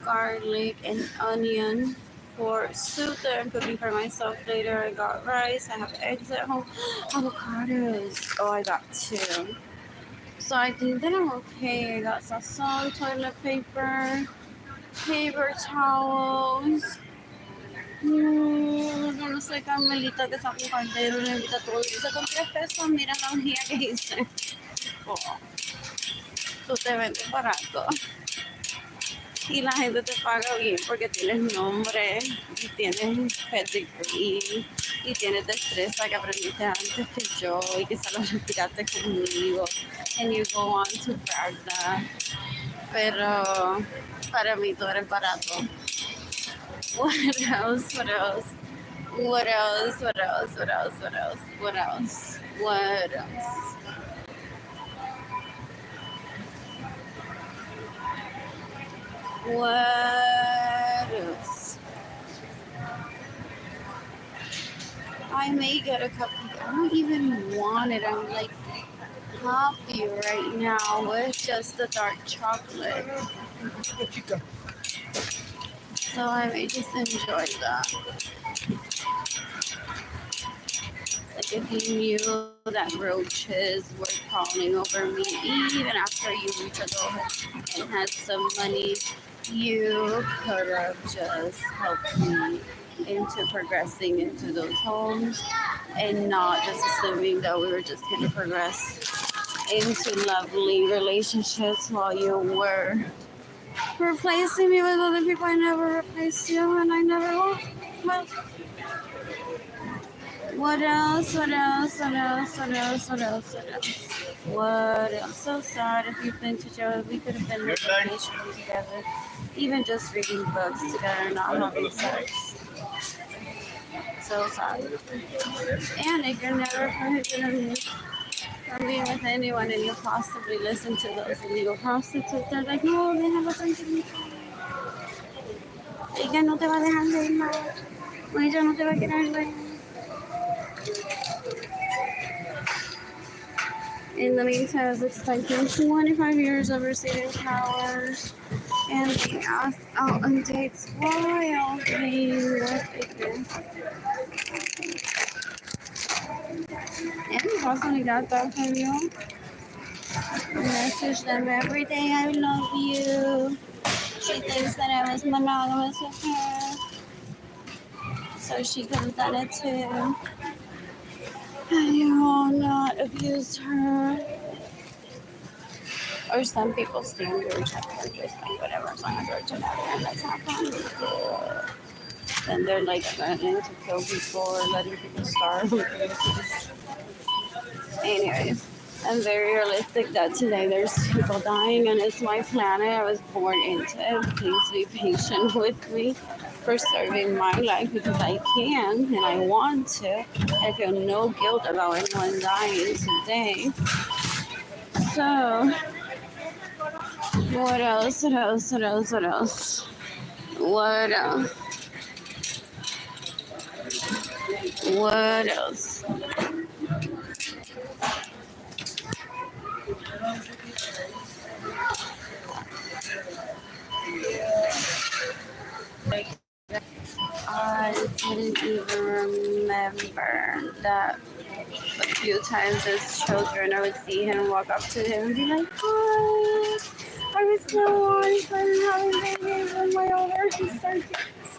garlic, and onion. For soup that I'm cooking for myself later, I got rice. I have eggs at home. Avocados. Oh, I got two. So I think that I'm okay. I got sazon, toilet paper towels. Yo no soy Carmelita que saca un caldero y le invita a todo. Dice con 3 pesos, mira la hojilla que hice. Oh, tú te vendes barato. Y la gente te paga bien porque tienes nombre, y tienes pedigree, y tienes destreza que aprendiste antes que yo y que solo respiraste conmigo. And you go on to brag that. Pero para mí tú eres barato. What else? What else? What else? What else? What else? What else? What else? What else? What else? I may get a cup. I don't even want it. I'm like happy right now with just the dark chocolate. So I may just enjoy that. Like if you knew that roaches were crawling over me even after you reached adulthood and had some money, you could have just helped me into progressing into those homes and not just assuming that we were just going to progress into lovely relationships while you were replacing me with other people. I never replaced you and I never will. Well, what else? What else? What else? What else? What else? What else? What else? So sad if you've been to jail. We could have been on vacation together. Even just reading books together, not having sex. So sad. And if you're never prohibited from being with anyone and you possibly listen to those illegal prostitutes, they're like, no, they have a sentimiento. Ella no te va a dejar de ir más. Ella no te va a querer ver. In the meantime, I was expecting 25 years of receiving power and being asked out on dates while being with ignorance. And Rosalita from you. Message them every day, I love you. She thinks that I was monogamous with her, so she could have done it too. And you all not abused her. Or some people standards are just like whatever, as long as they're genetic and that's happening. Then they're like threatening to kill people or letting people starve. Anyways, I'm very realistic that today there's people dying and it's my planet. I was born into it. Please be patient with me for serving my life because I can and I want to. I feel no guilt about anyone dying today. So, what else? What else? What else? What else? What else? What else? I didn't even remember that a few times as children I would see him walk up to him and be like, hi, I was so on fun having babies when my older sister gets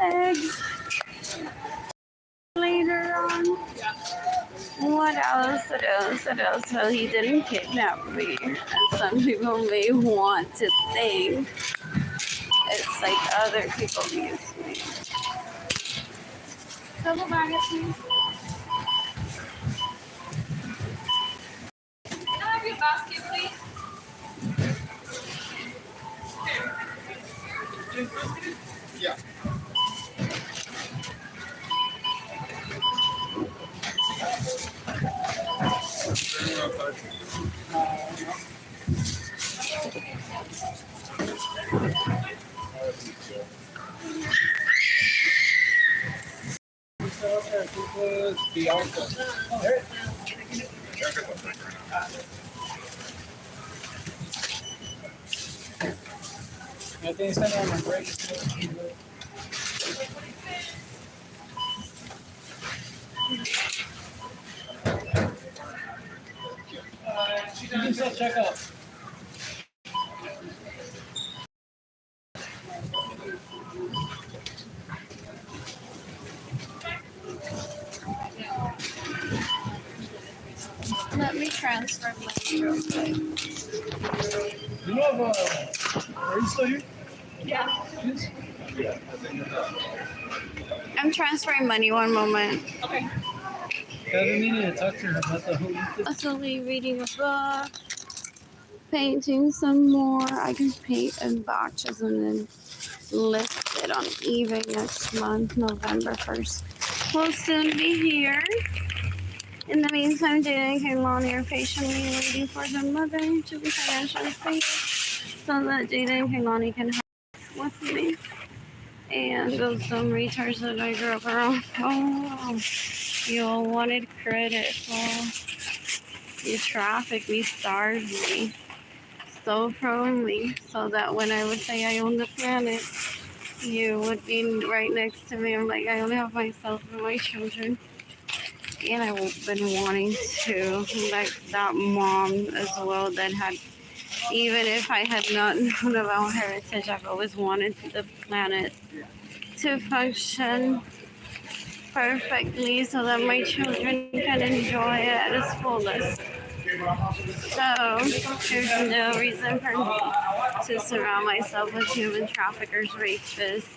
eggs later on. What else? What else? What else? So he didn't kidnap me. And some people may want to think it's like other people use me. Double bag it, please. Can I have your basket, please? Yeah. You can still check out. Let me transfer my real quick. You know, are you still here? Yeah. Yes. I'm transferring money. One moment. Okay. I've been meaning to talk to her about the whole Possibly reading a book, painting some more. I can paint in batches and then list it on eBay next month, November 1st. We'll soon be here. In the meantime, Jada and Kaylani are patiently waiting for their mother to be financially free so that Jada and Kaylani can help with me. And those dumb retards that I grew up around. Oh, you all wanted credit. Oh, you trafficked me, starved me, stole from me, so that when I would say I own the planet, you would be right next to me. I'm like, I only have myself and my children. And I've been wanting to, like that mom as well, that had, even if I had not known about heritage, I've always wanted the planet to function perfectly so that my children can enjoy it at its fullest. So there's no reason for me to surround myself with human traffickers, rapists,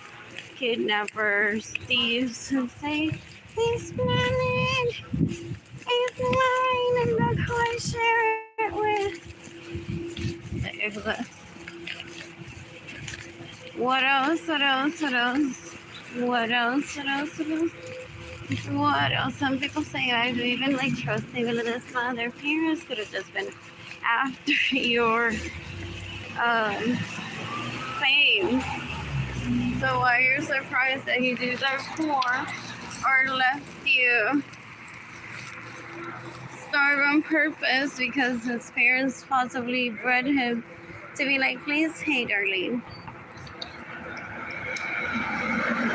kidnappers, thieves, and say, this planet is mine and look who I share it with. What else? What else? What else? What else? What else? What else? What else? Some people say I've even like trusting this man. Their parents could have just been after your fame. So why you're surprised that he did that for or left you starve on purpose because his parents possibly bred him to be like, please, hey, Arlene.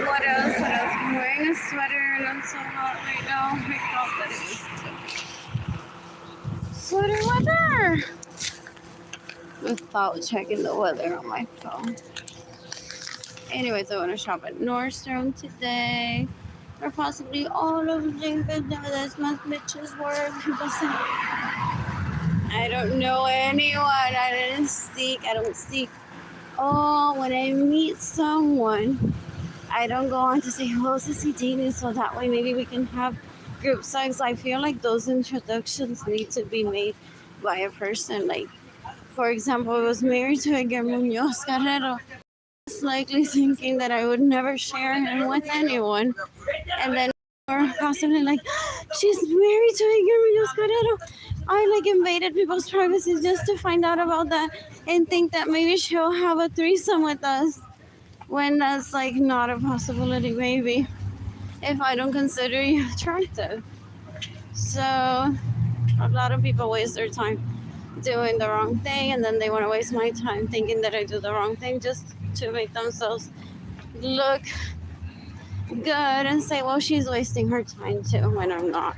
What else? What else? I'm wearing a sweater and I'm so hot right now. I thought that it was sweater weather without checking the weather on my phone. Anyways, I want to shop at Nordstrom today. Or possibly all of them, but that's my bitches work. I don't know anyone. I don't seek. Oh, when I meet someone, I don't go on to say, who else is he dating? So that way maybe we can have group sex. I feel like those introductions need to be made by a person. Like, for example, I was married to Edgar Munoz Carrero. Likely thinking that I would never share him with anyone, and then or possibly like, she's married to Edgar Munoz Carrero. I like invaded people's privacy just to find out about that and think that maybe she'll have a threesome with us when that's like not a possibility, maybe, if I don't consider you attractive. So a lot of people waste their time doing the wrong thing, and then they want to waste my time thinking that I do the wrong thing just to make themselves look good and say, well, she's wasting her time too when I'm not.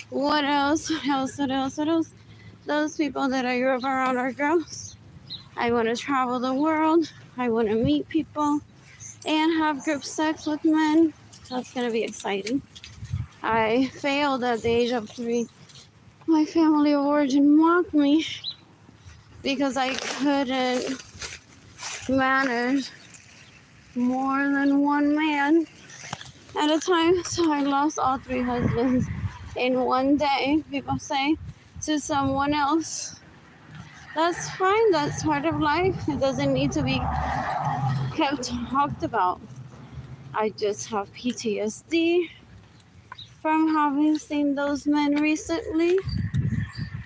What else? What else? What else? What else? Those people that I grew up around are girls. I want to travel the world. I want to meet people and have group sex with men. That's going to be exciting. I failed at the age of 3. My family of origin mocked me because I couldn't manage more than one man at a time. So I lost all 3 husbands in one day, people say, to someone else. That's fine. That's part of life. It doesn't need to be kept talked about. I just have PTSD from having seen those men recently,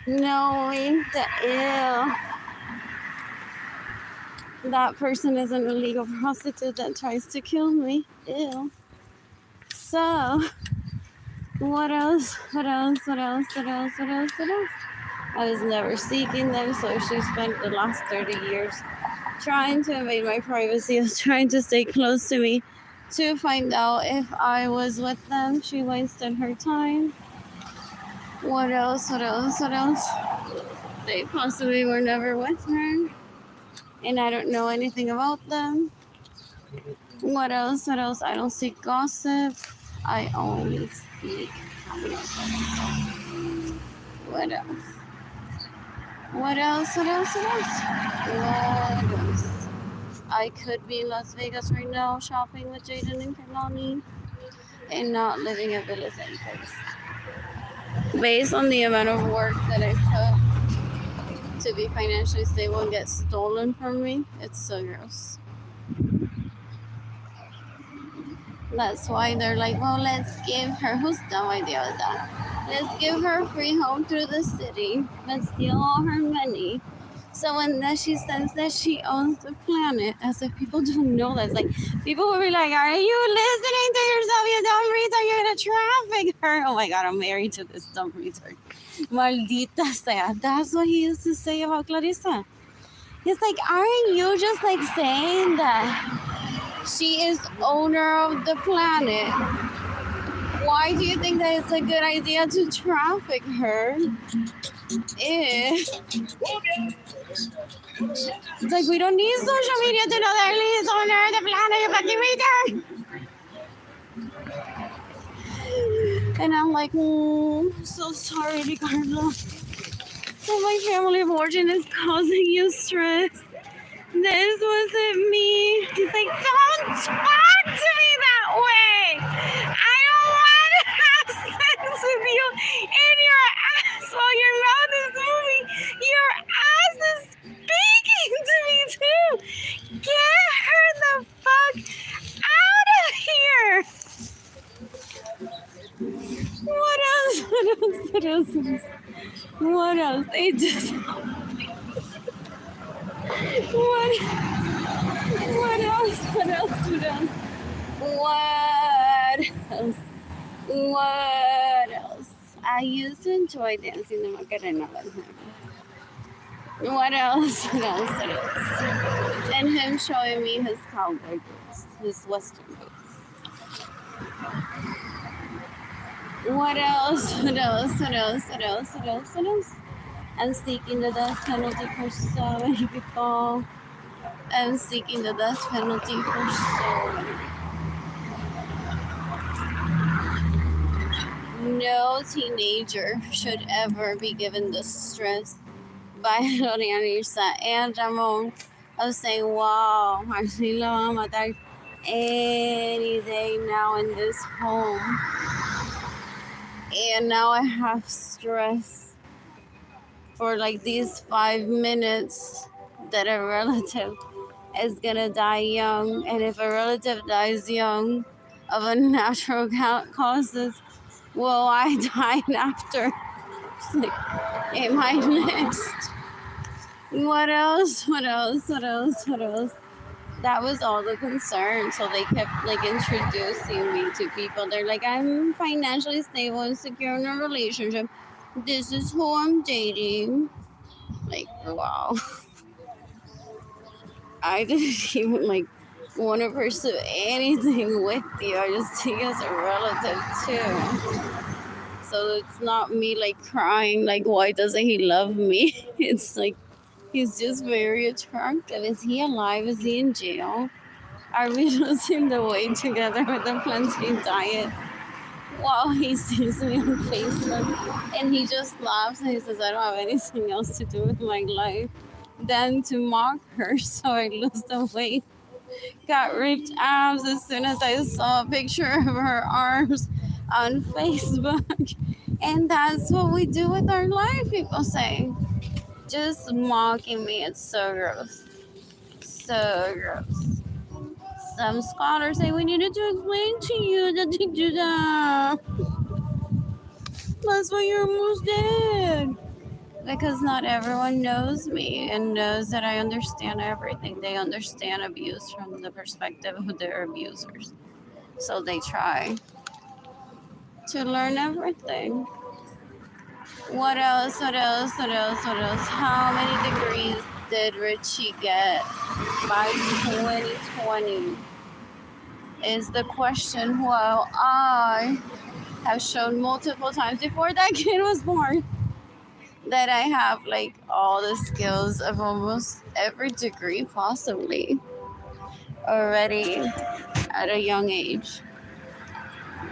knowing that that person is an illegal prostitute that tries to kill me. Ew. So, what else? What else? What else? What else? What else? What else? I was never seeking them, so she spent the last 30 years trying to invade my privacy, trying to stay close to me to find out if I was with them. She wasted her time. What else? What else? What else? They possibly were never with her, and I don't know anything about them. What else? What else? I don't seek gossip. I only seek happiness. What else? What else? What else? What else? What else? I could be in Las Vegas right now shopping with Jaden and Kehlani and not living a Villa place. Based on the amount of work that I put to be financially stable and get stolen from me, it's so gross. That's why they're like, well, let's give her, whose dumb idea was that? Let's give her a free home through the city. Let's steal all her money. So when that she says that she owns the planet, as if people don't know that. It's like, people will be like, are you listening to yourself, you dumb retard? You're going to traffic her. Oh my God, I'm married to this dumb retard. Maldita sea. That's what he used to say about Clarissa. He's like, aren't you just like saying that she is owner of the planet? Why do you think that it's a good idea to traffic her? It's like, we don't need social media to know that Arlene is owner of the planet, you fucking retard. And I'm like, so sorry, Ricardo. So my family of origin is causing you stress. This wasn't me. He's like, don't talk to me that way. I don't want to have sex with you in your ass while your mouth is moving. Your ass is speaking to me too. Get her the fuck out of here. What else? What else? What else? What else? It just... What else? What else? What else? What else? What else? I used to enjoy dancing the Macarena. What else? What else? What else? And him showing me his cowboy boots, his western boots. What else? What else? What else? What else? What else? What else? And seeking the death penalty for so many people. And seeking the death penalty for so many people. No teenager should ever be given the stress by Lorianisa and Ramon of saying, wow, Arlene la va a matar any day now in this home. And now I have stress for like these 5 minutes that a relative is gonna die young. And if a relative dies young of unnatural causes, will I die after? Like, am I next? What else? What else? What else? What else? That was all the concern. So they kept like introducing me to people. They're like, I'm financially stable and secure in a relationship. This is who I'm dating. Like, wow. I didn't even like want to pursue anything with you. I just see you as a relative too. So it's not me like crying, like, why doesn't he love me? It's like, he's just very attractive. Is he alive? Is he in jail? Are we losing the weight together with the plantain diet? While he sees me on Facebook and he just laughs and he says, I don't have anything else to do with my life than to mock her, so I lose the weight. Got ripped abs as soon as I saw a picture of her arms on Facebook. And that's what we do with our life, people say. Just mocking me. It's so gross. So gross. Some scholars say we needed to explain to you that they do that. That's why you're almost dead. Because not everyone knows me and knows that I understand everything. They understand abuse from the perspective of their abusers. So they try to learn everything. What else? What else? What else? What else? How many degrees did Richie get by 2020? Is the question. Well, I have shown multiple times before that kid was born that I have like all the skills of almost every degree possibly already at a young age.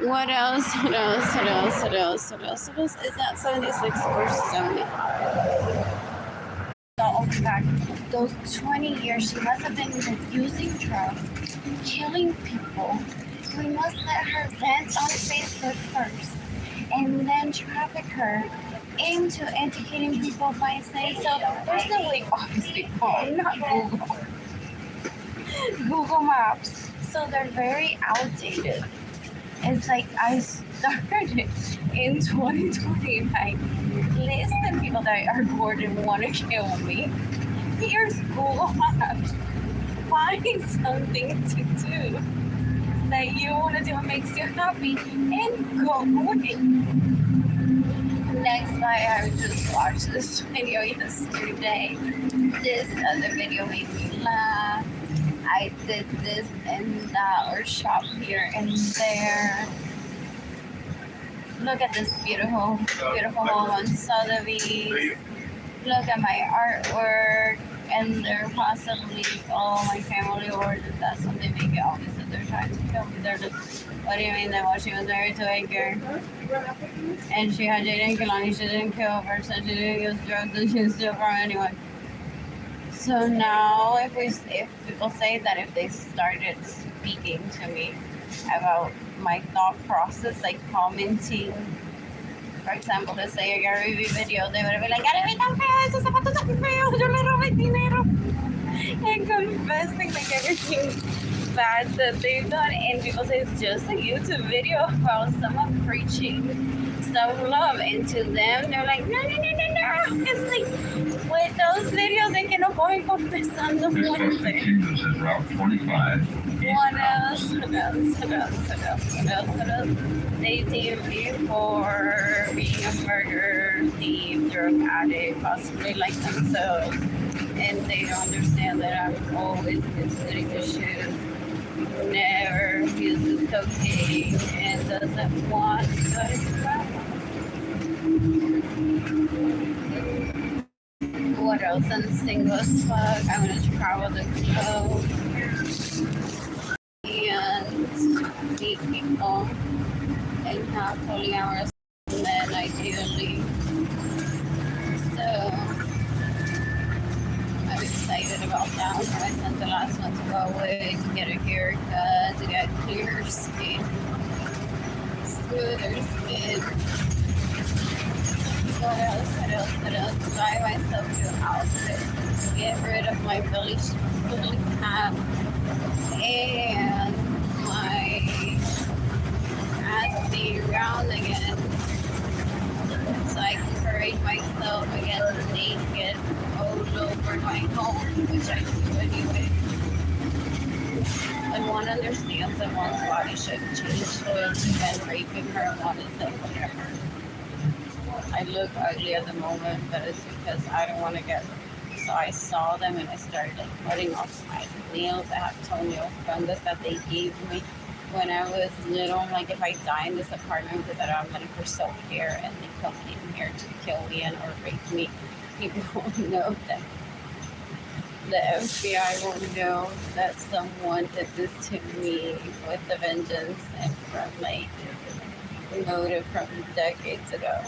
What else? What else? What else? What else? What else? What else? Is that 76 or 75? Oh my god. Those 20 years, she must have been using drugs, killing people. We must let her vent on Facebook first and then traffic her into educating people by saying, so there's no way, obviously, not Google. Google Maps. So they're very outdated. It's like I started in 2020 by listing people that are bored and want to kill me. Here's Google Maps. Find something to do that you want to do and makes you happy and go away. Next, I just watched this video yesterday. This other video made me laugh. I did this and that, or shop here and there. Look at this beautiful, beautiful home on Sotheby's. Look at my artwork, and they're possibly all my family ordered that, so they make it obvious that they're trying to kill me. They're just, what do you mean that while she was married to Edgar and she had Jaden Kalani, she didn't kill her, so she didn't use drugs and she was still from anyway. So now if people say that if they started speaking to me about my thought process, like commenting, for example, let's say a Gary Vee video, they would be like, Gary Vee tan feo, esos zapatos tan feos, yo le robé dinero. And confessing like everything bad that they've done. And people say it's just a YouTube video about someone preaching self-love, and to them they're like, no. It's like with those videos they can avoid confesando muerte. What else? They deem me for being a murderer, thief, drug addict, possibly like themselves, and they don't understand that I'm always considering the shoes, never uses cocaine, and doesn't want to go to travel. What else? I'm single as fuck. I'm gonna travel the globe and meet people and have polyamorous men ideally. So I'm excited about that. I spent the last one to go away to get a haircut, to get clearer skin, smoother skin. What else? Buy myself new outfits, get rid of my belly cap and my ass be round again, so I can parade myself again naked all over my home, which I do anyway. And one understands that one's body should change so and raping her, one is like whatever. I look ugly at the moment, but it's because I don't want to get So I saw them and I started like cutting off my nails. I have toenail fungus that they gave me when I was little. Like if I die in this apartment because I don't have money for self-care and they come in here to kill me and or rape me, people will know that the FBI will know that someone did this to me with a vengeance and from like motive from decades ago.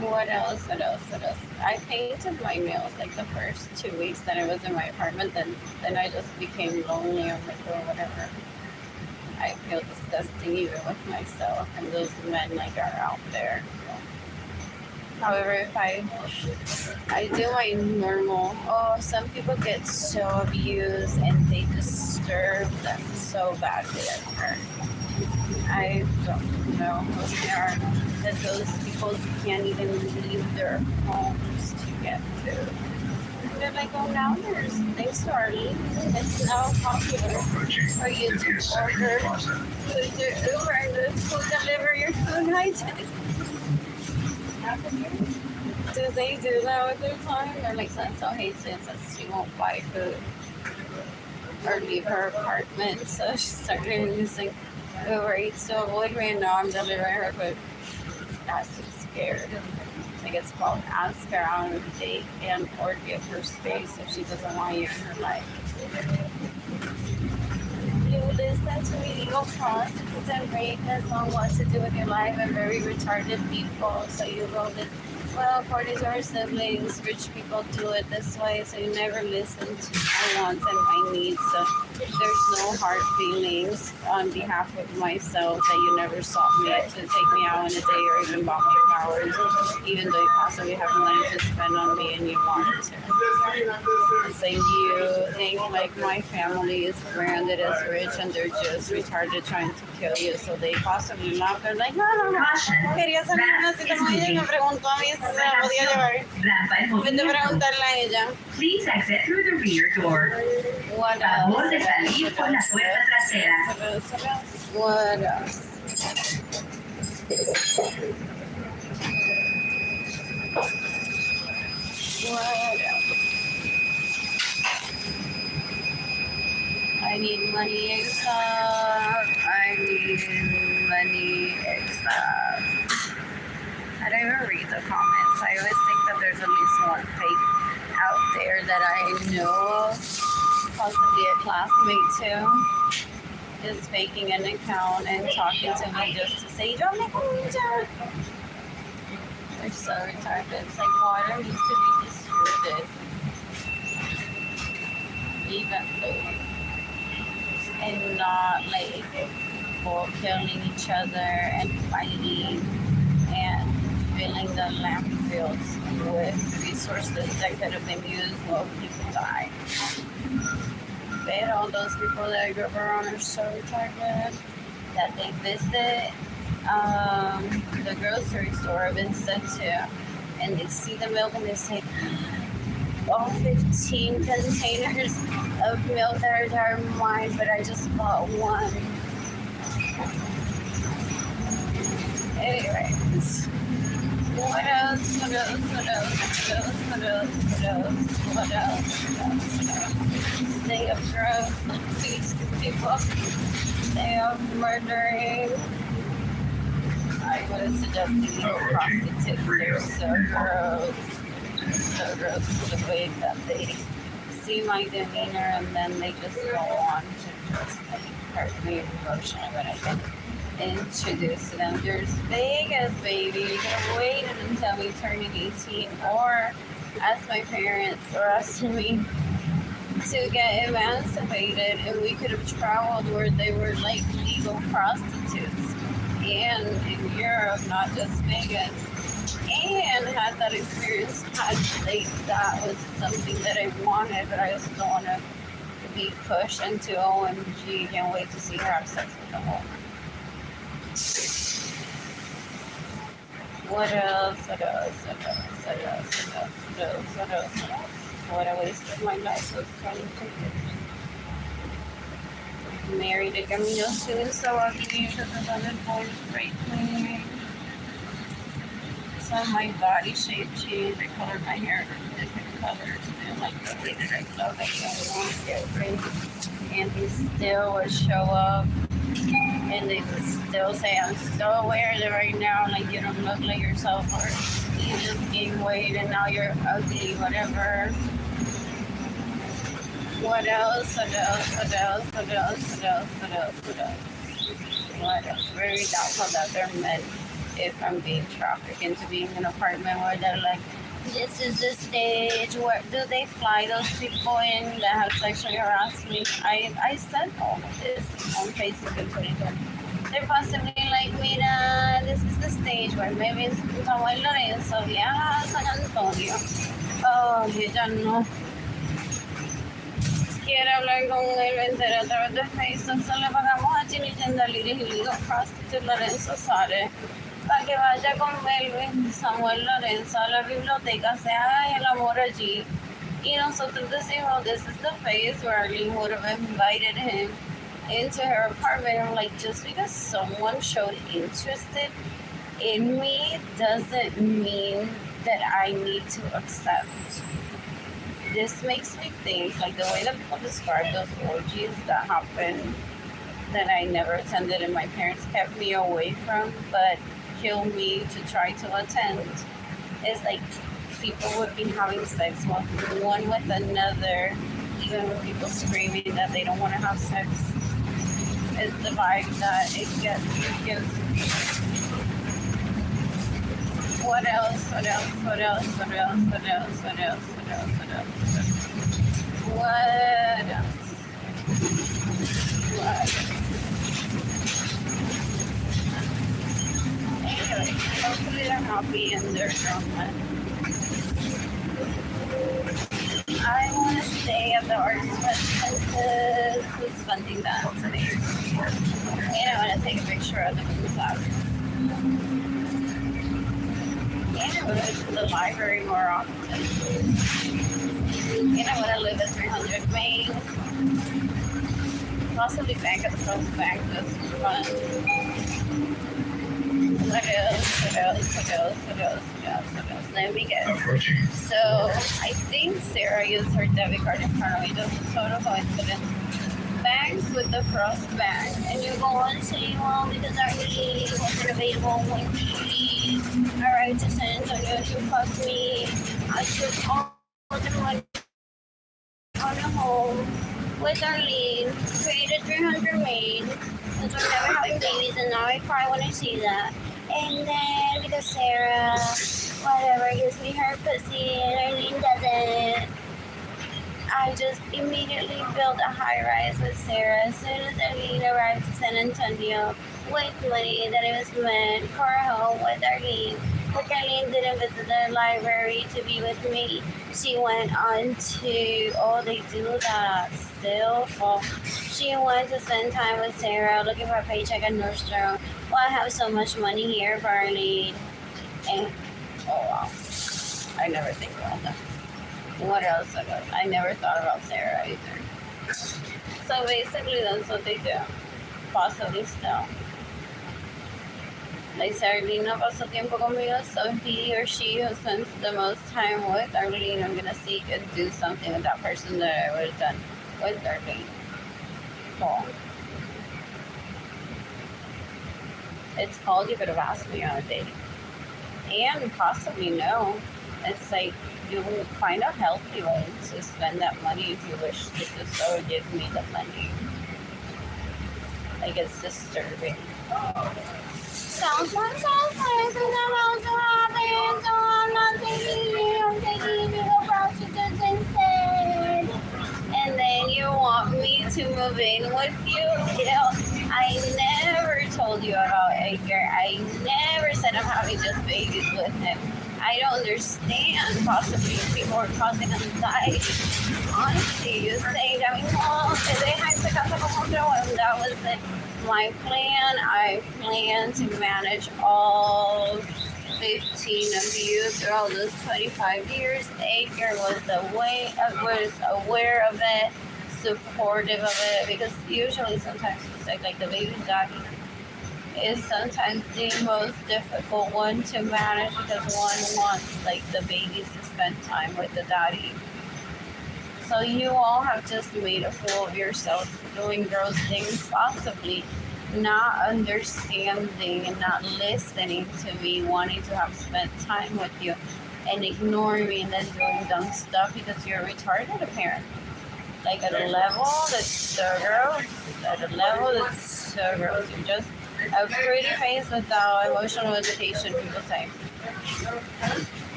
What else? What else? What else? I painted my nails like the first 2 weeks that I was in my apartment. Then I just became lonely. I'm like, oh, whatever. I feel disgusting even with myself, and those men like are out there. However, if I do my normal, some people get so abused and they disturb them so badly at work. I don't know who they are, that those people can't even leave their homes to get food. They're like, oh, now there's, thanks to Arlene, it's now popular for you to order food through Uber and the food deliver your food. Hi, do they do that with their time? They're like, so hates it since she won't buy food or leave her apartment, so she started using Uber Eats to avoid me, and now I'm delivering her food. That's too scared. I think it's called ask her out on a date and or give her space if she doesn't want you in her life. You listen to illegal prostitutes and rapists on what to do with your life and very retarded people, so you wrote it. Well, according to our siblings, rich people do it this way, so you never listen to my wants and my needs. So there's no hard feelings on behalf of myself that you never sought me to take me out in a day or even bought me flowers, even though you possibly have money to spend on me and you want to. So you think like my family is branded as rich and they're just retarded trying to kill you, so they possibly not. They're like, no. Quería saber una cita con ella y me preguntó a mí si se la podía llevar. Vete a preguntarle a ella. Please exit through the rear door. What else? Favor de salir por la puerta trasera. What else? What else? I need money extra. I need money extra. I don't even read the comments. I always think that there's at least one fake out there that I know of. Possibly a classmate too. Is faking an account and talking to me just to say, don't make me jump. They're so retarded. It's like water needs to be distributed. Evenly. And not like people killing each other and fighting and filling the landfills with resources that could have been used while people die. But all those people that I grew up around are so retarded that they visit the grocery store I've been sent to, and they see the milk and they say, all 15 containers of milk that are mine, but I just bought one. Anyways, what else? What else? What else? What else? What else? What else? What else? What else? Stay of drugs, these people. Stay of murdering. I would suggest illegal prostitutes. They're so gross. So gross the way that they see my demeanor and then they just go on to just like hurt me emotionally when I get introduced to them. There's Vegas, baby. You can wait until we turn 18 or ask my parents or ask me to get emancipated, and we could have traveled where they were like legal prostitutes and in Europe, not just Vegas. And had that experience, had like that was something that I wanted, but I also don't want to be pushed into OMG. Can't wait to see her have sex with a woman. What else? What else? What else? What else? What else? What else? What else? What else? What I wasted my life was trying to married a Camino soon, so I'll be sure that I'm going to break me. So also my body shape changed. I colored my hair different colors. And like the way that I felt like I want to get ready. And he still would show up. And they would still say, I'm so aware that right now, like, you don't look like yourself, or you just gained weight and now you're ugly, whatever. What else? What else? What else? What else? What else? What else? What else? What else? Very doubtful that they're meant if I'm being trafficked into being in an apartment where they're like, this is the stage. Where do they fly those people in that have sexually harassed me? I said all of this on Facebook and Twitter. They're possibly like, mira, this is the stage where maybe Samuel Lorenzo viaja a San Antonio. Oh, ella no quiere hablar con él, vender a través de Facebook. Solo le pagamos a Chinita en Daliris y Ligo Prostitute Lorenzo Sare para que vaya con Melvin Samuel Lorenzo a la biblioteca, se haga el amor allí. Y nosotros decimos, this is the phase where Arlene would have invited him into her apartment. I'm like, just because someone showed interest in me doesn't mean that I need to accept. This makes me think, like the way that people describe those orgies that happen that I never attended and my parents kept me away from, but kill me to try to attend. It's like people would be having sex one with another, even with people screaming that they don't want to have sex. It's the vibe that it gives. What else? What else? What else? What else? What else? What else? What else? What else? What else? What? Anyway, hopefully they're happy in their drama. I want to stay at the Arts Fest. Who's funding that today? And I want to take a picture of them inside. And I want to go to the library more often. And I want to live at 300 Main. Possibly bank at the Post Bank. That's fun. What else? What else? What else? What else? What else? What else? Let me guess. So I think Sarah used her debit card in front of me. Just a total coincidence. Bags with the Frost bag. And you go on saying, well, because Arlene wasn't available when she arrived to San Antonio to fuck me. I took all the money on a home with Arlene, created 300 Maid, because we're never having babies, and now I cry when I see that. And then because Sarah, whatever, gives me her pussy and Arlene doesn't, I just immediately built a high rise with Sarah as soon as Arlene arrived to San Antonio with money that it was meant for a home with Arlene. Like Arlene didn't visit the library to be with me. She went on to, oh, they do that still. Oh, she went to spend time with Sarah, looking for a paycheck at Nordstrom. Well, I have so much money here for Arlene. And, oh wow, I never think about that. What else? I never thought about Sarah either. So basically, that's what they do. Possibly still. Like Arlene no pasó tiempo conmigo, so he or she who spends the most time with Arlene, I'm gonna seek and do something with that person that I would have done with Arlene. Cool. It's called You Could Have Asked Me on a Date. And possibly no. It's like you will find a healthy way to spend that money if you wish to just so give me the money. Like it's disturbing. Sounds like someplace and I'm also happy, so I'm not taking you, I'm taking you to prostitutes instead. And then you want me to move in with you? You know, I never told you about Edgar. I never said I'm having just babies with him. I don't understand. Possibly people are causing anxiety. Honestly, you say that, well, te deja se casa con otro. Well, that was my plan. I plan to manage all 15 of you throughout those 25 years. Edgar was aware of it, supportive of it, because usually sometimes it's like the baby's daddy. is sometimes the most difficult one to manage because one wants like the babies to spend time with the daddy. So you all have just made a fool of yourself doing gross things, possibly not understanding and not listening to me, wanting to have spent time with you and ignoring me and then doing dumb stuff because you're retarded apparently. Like at a level that's so gross. At a level that's so gross. You're just a pretty face without emotional education, people say.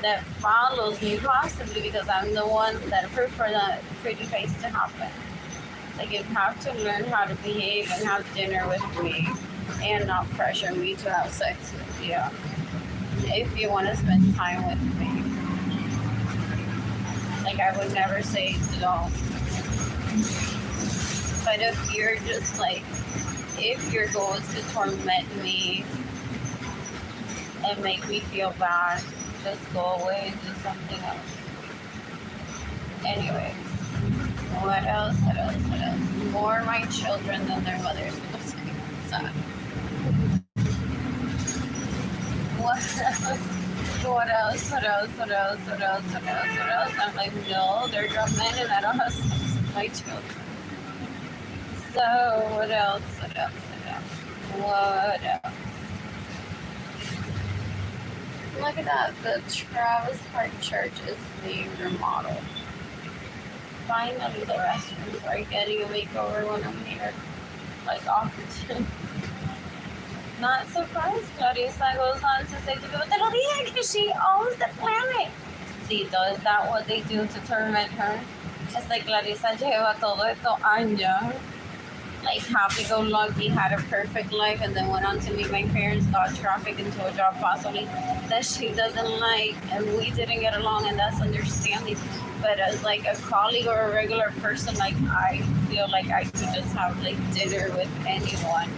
That follows me possibly because I'm the one that approved for that pretty face to happen. Like you have to learn how to behave and have dinner with me and not pressure me to have sex with you if you want to spend time with me. Like I would never say don't. But if you're just like, if your goal is to torment me and make me feel bad, just go away and do something else. Anyways, what else? More my children than their mothers. Sad. What else? What else? I'm like, no, they're grown men and I don't have sex with my children. So, what else? Look at that. The Travis Park Church is being remodeled. Finally, the restrooms are getting a makeover when I'm here. Like, often. Not surprised. Clarissa goes on to say to people, te lo dije que she owns the planet. Tito, is that what they do to torment her? It's like Clarissa lleva todo esto años. Like happy-go-lucky, had a perfect life, and then went on to meet my parents, got trafficked into a job possibly that she doesn't like, and we didn't get along, and that's understanding. But as like a colleague or a regular person, like I feel like I could just have like dinner with anyone.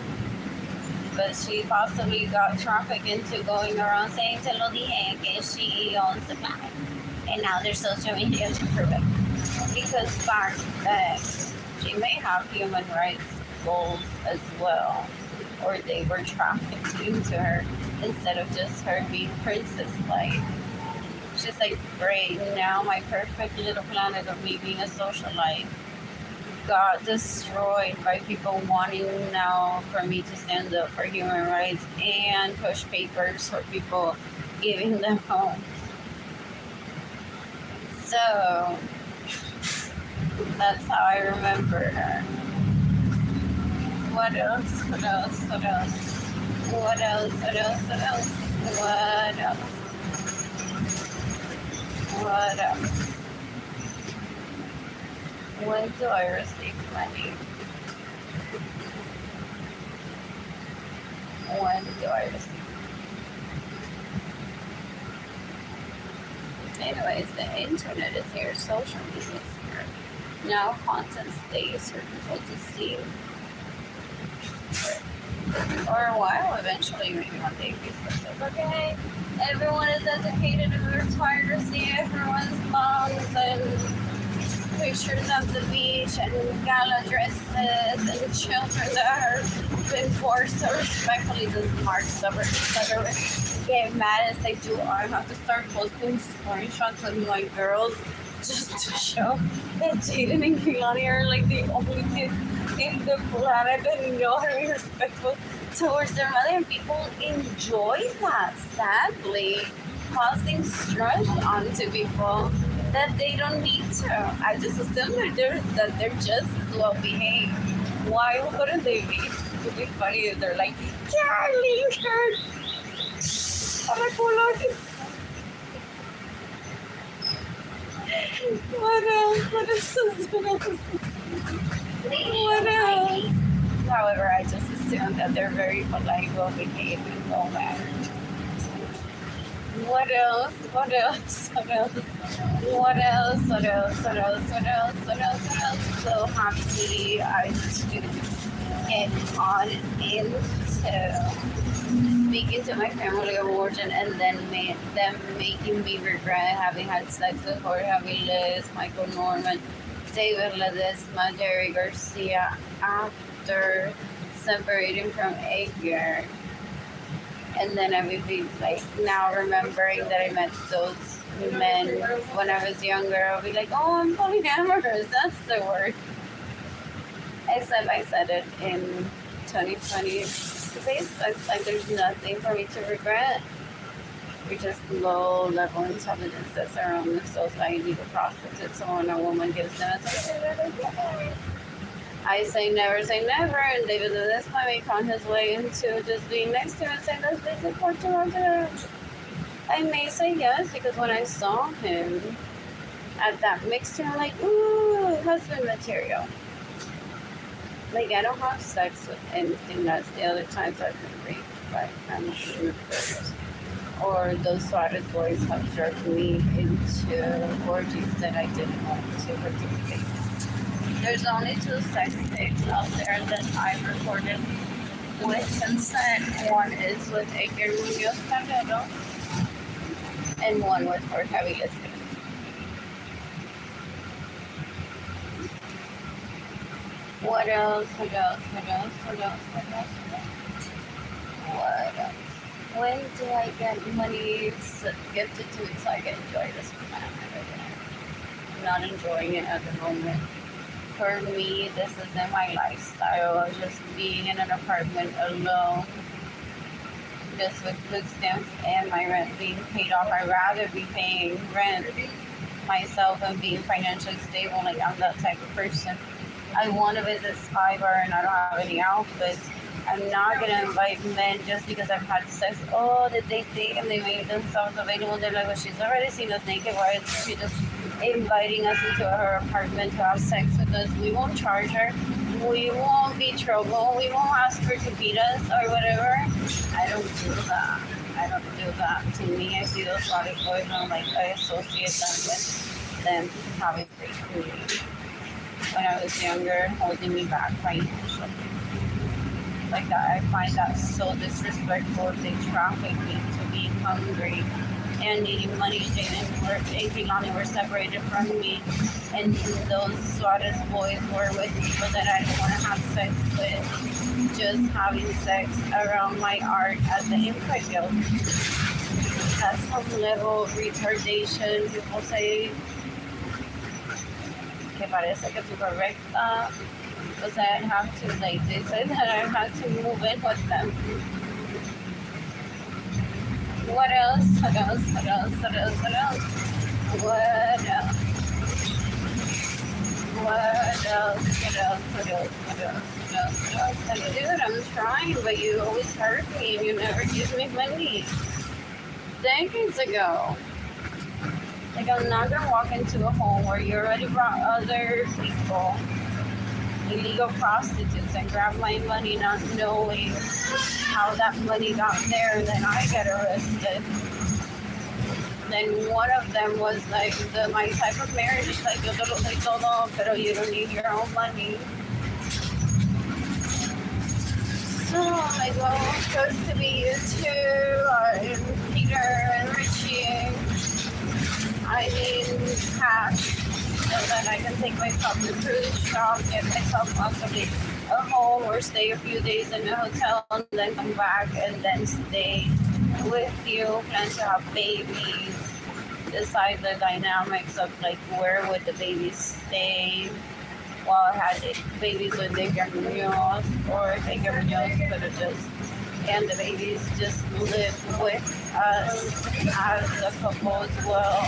But she possibly got trafficked into going around saying te lo dije que she owns the planet, and now their social media to prove it. Because fact that she may have human rights goals as well, or they were trafficked into her instead of just her being princess-like. She's like, great, now my perfect little planet of me being a socialite got destroyed by people wanting now for me to stand up for human rights and push papers for people giving them homes. So that's how I remember her. What else? When do I receive money? Anyways, the internet is here, social media is here. Now content stays for people to see. Or a while, eventually, maybe one day Facebook says, okay, everyone is educated and we're tired to see everyone's moms and pictures of the beach and gala dresses and children that are been forced so respectfully. This Mark Zuckerberg get mad and say, do I have to start posting screenshots of my girls just to show that Jaden and Kehlani are like the only kids in the planet and know how to be respectful towards their mother, and people enjoy that, sadly, causing stress onto people that they don't need to. I just assume that they're just well behaved. Why wouldn't they be? It would be funny if they're like, Charlie, What else? However, I just assume that they're very polite, well behaved, and well mannered. What else? So happy I do get on into speaking to my family of origin and then them making me regret having had sex with Jorge Aviles, Michael Norman, David Ledesma, Jerry Garcia after separating from Edgar. And then I would be like, now remembering that I met those men when I was younger, I'll be like, oh, I'm polyamorous. That's the word. Except I said it in 2020. Like there's nothing for me to regret. We just low level intelligence that's around themselves. I need a prostitute, so when a woman gives them a I say never, and David this might make on his way into just being next to him and saying, let's visit Portugal. I may say yes, because when I saw him at that mixture, I'm like, ooh, husband material. Like, I don't have sex with anything. That's the other times I've been raped by family members. Or those Suarez boys have jerked me into orgies that I didn't want to participate in. There's only 2 sex tapes out there that I recorded with consent. One is with Edgar Munoz Candelo, and one with Jorge Avilés. What else? What else? When do I get money gifted to me so I can enjoy this plan? I'm not enjoying it at the moment. For me, this isn't my lifestyle of just being in an apartment alone, just with food stamps and my rent being paid off. I'd rather be paying rent myself and being financially stable. Like, I'm that type of person. I want to visit Spy Bar and I don't have any outfits. I'm not going to invite men just because I've had sex. Oh, did they think and they made themselves available? They're like, well, she's already seen us naked. Why is she just inviting us into her apartment to have sex with us? We won't charge her. We won't be trouble. We won't ask her to beat us or whatever. I don't do that. To me, I see those lot of boys and I'm like, I associate them with them having free food. When I was younger, holding me back financially. Like that, I find that so disrespectful. If they traffic me to being hungry and needing money. Jaden and Kehlani were separated from me, and those Suarez boys were with people that I didn't want to have sex with, just having sex around my art at the Imprint Guild. At some level of retardation, people say que parece que tu correcta. Because I have to, like, they said that I had to move in with them. What else? And dude, I'm trying, but you always hurt me and you never give me money. Decades ago. Like, I'm not gonna walk into a home where you already brought other people, illegal prostitutes, and grab my money not knowing how that money got there, then I get arrested. Then one of them was like, my type of marriage is like, yo te lo doy todo, pero you don't need your own money. So I'm like, well, I'm supposed to be you too, and Peter and Richie. I need cash so that I can take myself to cruise shop, get myself possibly a home, or stay a few days in a hotel, and then come back and then stay with you, plan to have babies, decide the dynamics of like where would the babies stay. While I had babies with Edgar Munoz, or Edgar Munoz could have just, and the babies just lived with us as a couple as well.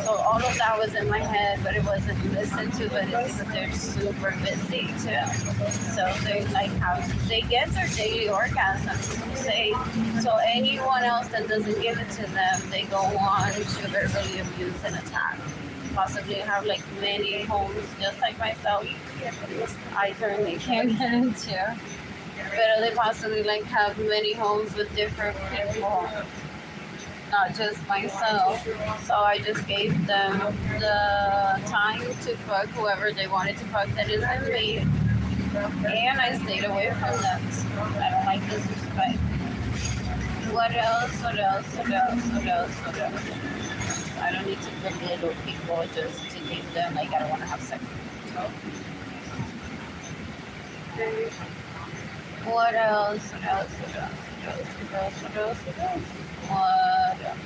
So all of that was in my head, but it wasn't listened to, but it's because they're super busy too. So they like they get their daily orgasms, say. So anyone else that doesn't give it to them, they go on to verbally abuse and attack. Possibly have like many homes, just like myself. I currently came into. But they possibly like have many homes with different people, not just myself. So I just gave them the time to fuck whoever they wanted to fuck that isn't me. And I stayed away from them. I don't like disrespect. What else? I don't need to belittle people just to give them, like, I don't want to have sex with them. What else? What else? What else? What else? What else? What else? What else? What else?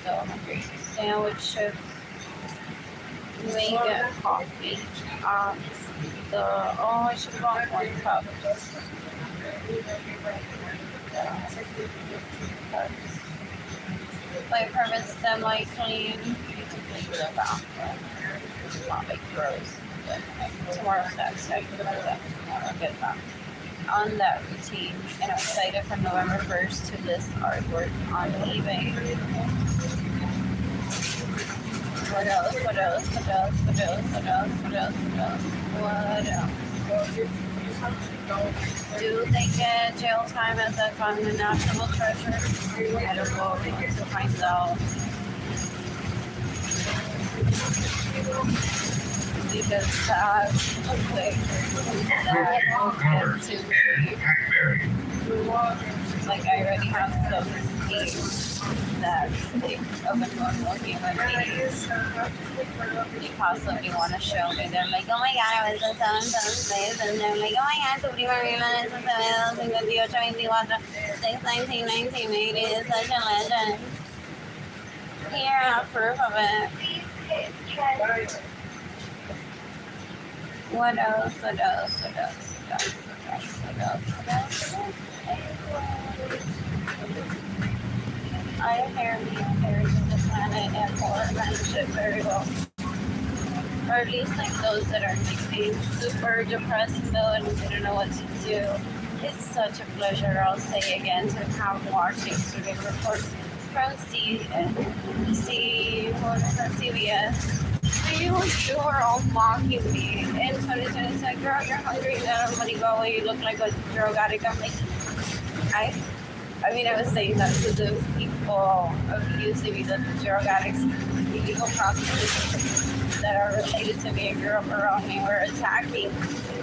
So hungry. Sandwich chips, vegan coffee. I should have bought one cup. My permits semi-clean. Need to clean the bathroom. It's not like gross. But tomorrow's next. I can do that tomorrow. Get back on that routine. And I'm excited for November 1st to list artwork on eBay. What else? What else? What else? What else? What else? What else? What else? Do they get jail time as if I'm a national treasure? I don't know. We need to find out. Because like I already have some schemes that of a normal human being. They possibly want to show me. They're like, oh my god, I was in 7 days, and they're like, oh my god, tu prima hermana es 7, 58, 24, 6, 19, 1980 is such a legend. Here, I have proof of it. What else? What else? What else? What else? What else? What else? I apparently inherited the planet and more manage it very well. Or at least like those that are like being super depressed though and they don't know what to do. It's such a pleasure, I'll say again, to have watching student reports from CBS. You were all mocking me in 2020. It's like, girl, you're hungry. And everybody go away. You look like a drug addict. I'm like, I mean, I was saying that to the people accusing me, the drug addicts, illegal prostitutes that are related to me and grew up around me were attacking.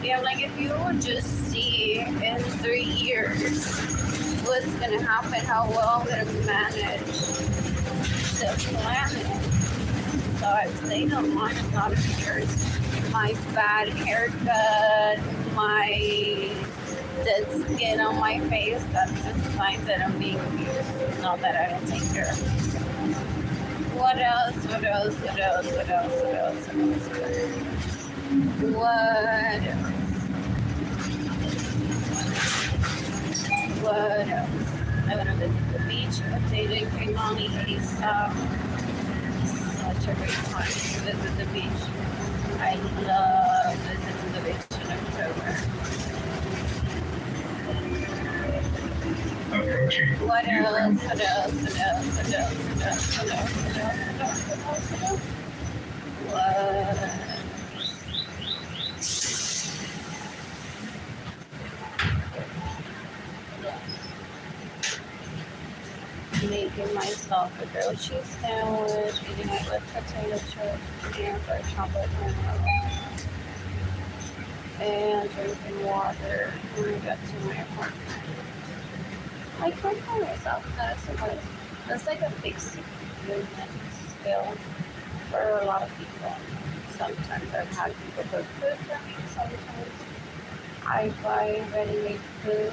Yeah, I'm like, if you would just see in 3 years what's going to happen, how well I'm going to manage the planet. So I'd say the line is not yours. My bad haircut, my dead skin on my face, that's just a sign that I'm being abused. Not that I don't take care of it. What else? What else? What else? What else? What else? What else? What else? I'm gonna visit the beach, updating Kaimani ASAP. Such a great time to visit the beach. I love visiting the beach in October. What else? What else? What else? What else? What else? What else? What else? What else? What? Making myself a grilled cheese sandwich, eating it with potato chips and for chocolate caramel, and drinking water when I get to my apartment. I can't find myself that sometimes. That's like a big movement still for a lot of people. Sometimes I've had people cook food for me, sometimes I buy ready-made food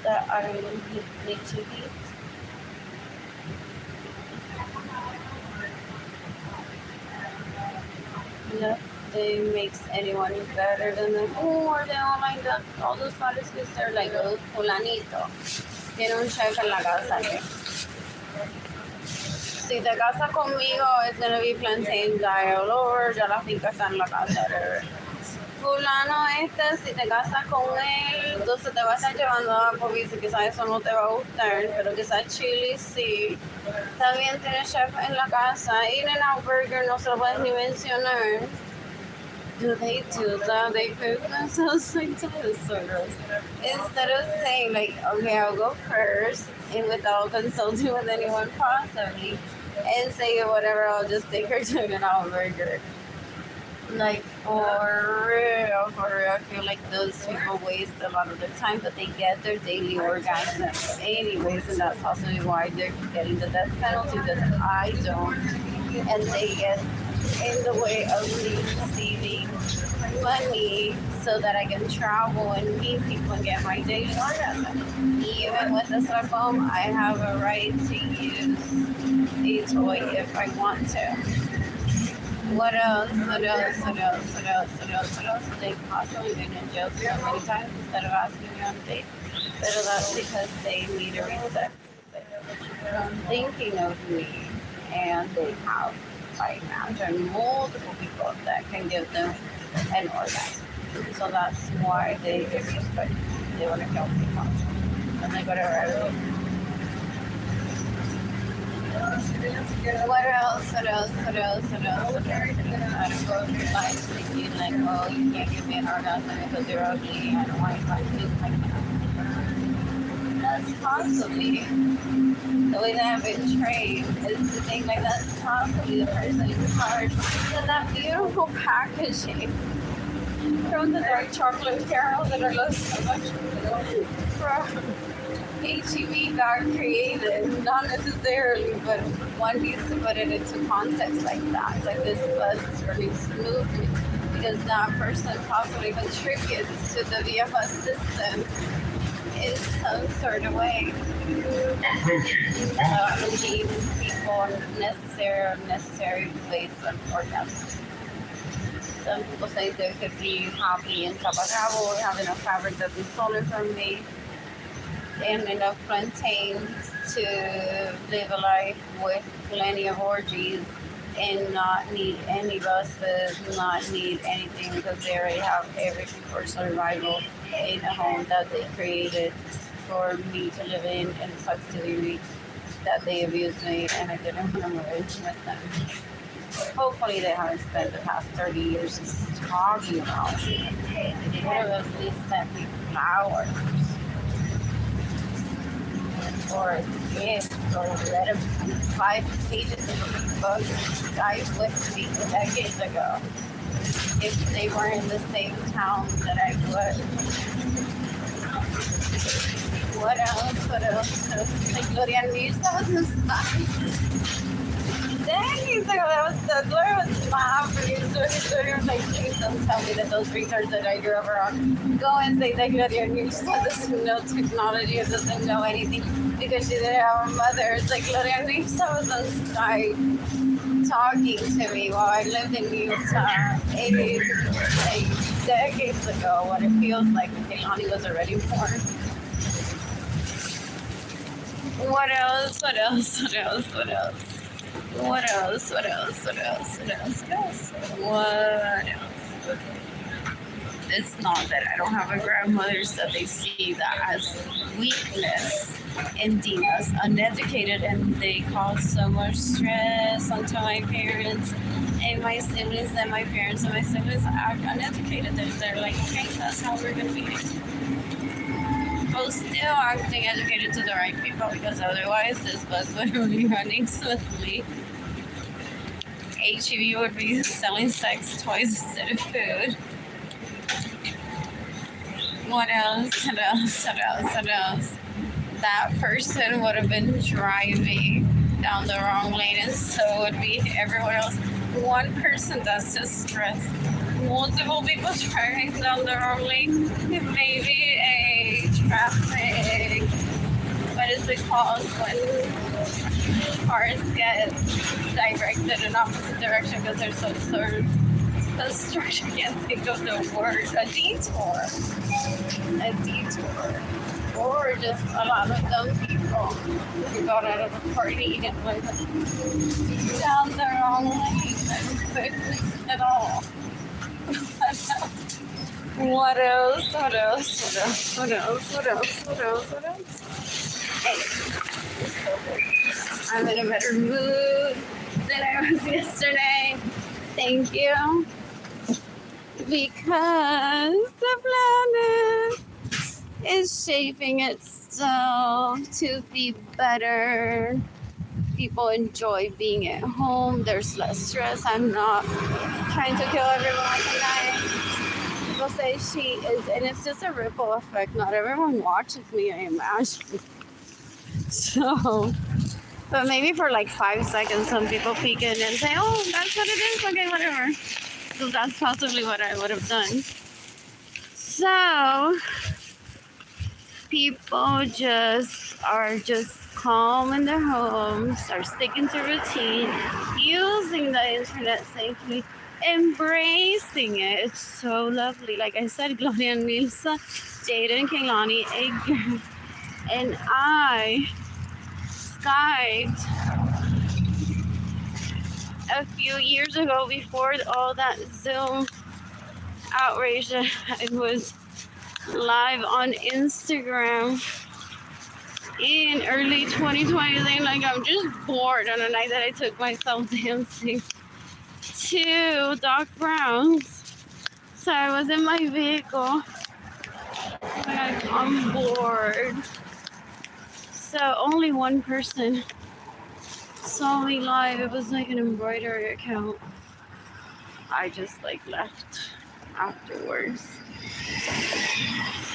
that I don't even need to eat. Nothing makes anyone better than them. Or they all like that. All those fathers kids are like, oh, fulanito. Tiene un chef en la casa. Si te casas conmigo, it's gonna be plantain dye all over. Ya la finca está en la casa. Fulano si te casas con él, entonces te vas a estar llevando a Applebee's y quizás eso no te va a gustar, pero quizás chili sí. También tiene chef en la casa. In-N-Out Burger no se lo puedes ni mencionar. Do they do that? They cook themselves like dinosaurs. Instead of saying like, okay, I'll go first, and without consulting with anyone possibly, and say whatever, I'll just take her to In-N-Out Burger. Like, for real, I feel like those people waste a lot of their time, but they get their daily orgasms anyways, and that's possibly why they're getting the death penalty, because I don't, and they get in the way of me receiving money so that I can travel and meet people and get my daily orgasm. Even with the cell phone, I have a right to use a toy if I want to. What else? What else? What else? What else? What else? What else? They possibly been in jail so many times instead of asking me on a date. But that's because they need a reset. From thinking of me, and they have, I imagine, multiple people that can give them an orgasm. So that's why they disrespect. They want to kill people. And they go to rally. What else? What else? What else? What else? What else? I don't go through life thinking like, oh, you can't give me an orgasm because you're ugly. I don't want to do like that. That's possibly the way that I've been trained is to think like that's possibly the person in charge. And that beautiful packaging from the dark chocolate caramel that I love so much from HEB got created, not necessarily, but one needs to put it into context like that. It's like this buzz is running smoothly because that person possibly contributes to the VFS system in some sort of way. Leave people necessary place of orgasm. Some people say they could be happy in Cabo, have enough fabric that's been stolen from me, and enough plantains to live a life with plenty of orgies and not need any buses, not need anything because they already have everything for survival in a home that they created for me to live in, and it sucks to be that they abused me and I didn't want to merge with them. Hopefully they haven't spent the past 30 years just talking about it. They would have at least sent me flowers or a gift or let them 5 pages of a book Skype with me decades ago if they were in the same town that I was. What else? What else? Like Gloria Mirza was decades ago, Gloria was my Gloria was like, please don't tell me that those retards that I grew up around go and say that Gloria Mirza doesn't know technology or doesn't know anything because she didn't have a mother. It's like Gloria Mirza was on Skype talking to me while I lived in Utah like decades ago, what it feels like Kehlani was already born. What else? What else? What else? What else? What else? What else? What else? What else? What else? What else? It's not that I don't have a grandmother, so they see that as weakness and deem us uneducated, and they cause so much stress onto my parents and my siblings, and my parents and my siblings act uneducated. They're like, okay, that's how we're gonna be. But still acting educated to the right people, because otherwise this bus would be running smoothly. HEB would be selling sex toys instead of food. What else? What else? What else? What else? That person would have been driving down the wrong lane, and so would be everyone else. One person that's just stressed. Multiple people driving down the wrong lane. Maybe a traffic. What is it called when cars get directed in opposite direction because they're so construction? Can't think of the word. A detour. A detour. Or just a lot of dumb people who got out of the party and went down the wrong lane and couldn't at all. What else? What else? What else? What else? What else? What else? What else? Hey, I'm in a better mood than I was yesterday. Thank you. Because the planet is shaping itself to be better. People enjoy being at home. There's less stress. I'm not trying to kill everyone tonight. People say she is, and it's just a ripple effect. Not everyone watches me, I imagine. So But maybe for like 5 seconds, some people peek in and say, "Oh, that's what it is." Okay, whatever. So that's possibly what I would have done. So people just are just calm in their homes, are sticking to routine, using the internet safely, embracing it. It's so lovely. Like I said, Gloria and Nilsa, Jaden, Kaylani, Edgar, and I Skyped a few years ago before all that Zoom outrage that it was live on Instagram in early 2020, saying like I'm just bored on a night that I took myself dancing to Doc Brown's. So I was in my vehicle. Like I'm bored. So only one person saw me live. It was like an embroidery account. I just like left afterwards.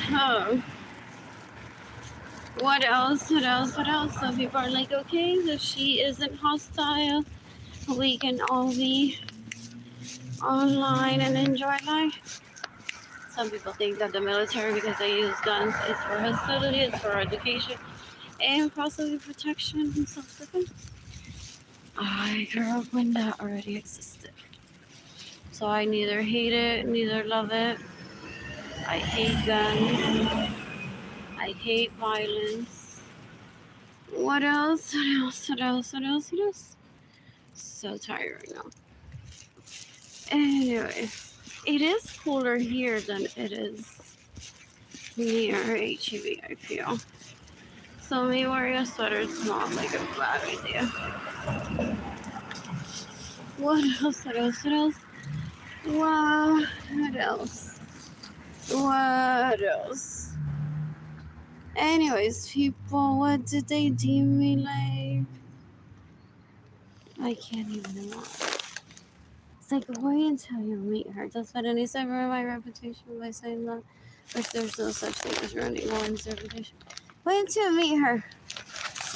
So what else? What else? What else? Some people are like, okay, if she isn't hostile, we can all be online and enjoy life. Some people think that the military, because they use guns, is for hostility, it's for education, and possibly protection and self-defense. I grew up when that already existed. So I neither hate it, neither love it. I hate guns. I hate violence. What else? What else? What else? What else? What else? So tired right now. Anyways, it is cooler here than it is near HEB, I feel. So me wearing a sweater is not like a bad idea. What else? What else? What else? What else? What else? Anyways, people, what did they deem me like? I can't even remember. It's like, wait until you meet her. That's what Anissa ruined my reputation by saying that. Which there's no such thing as ruining one's reputation. Wait until you meet her.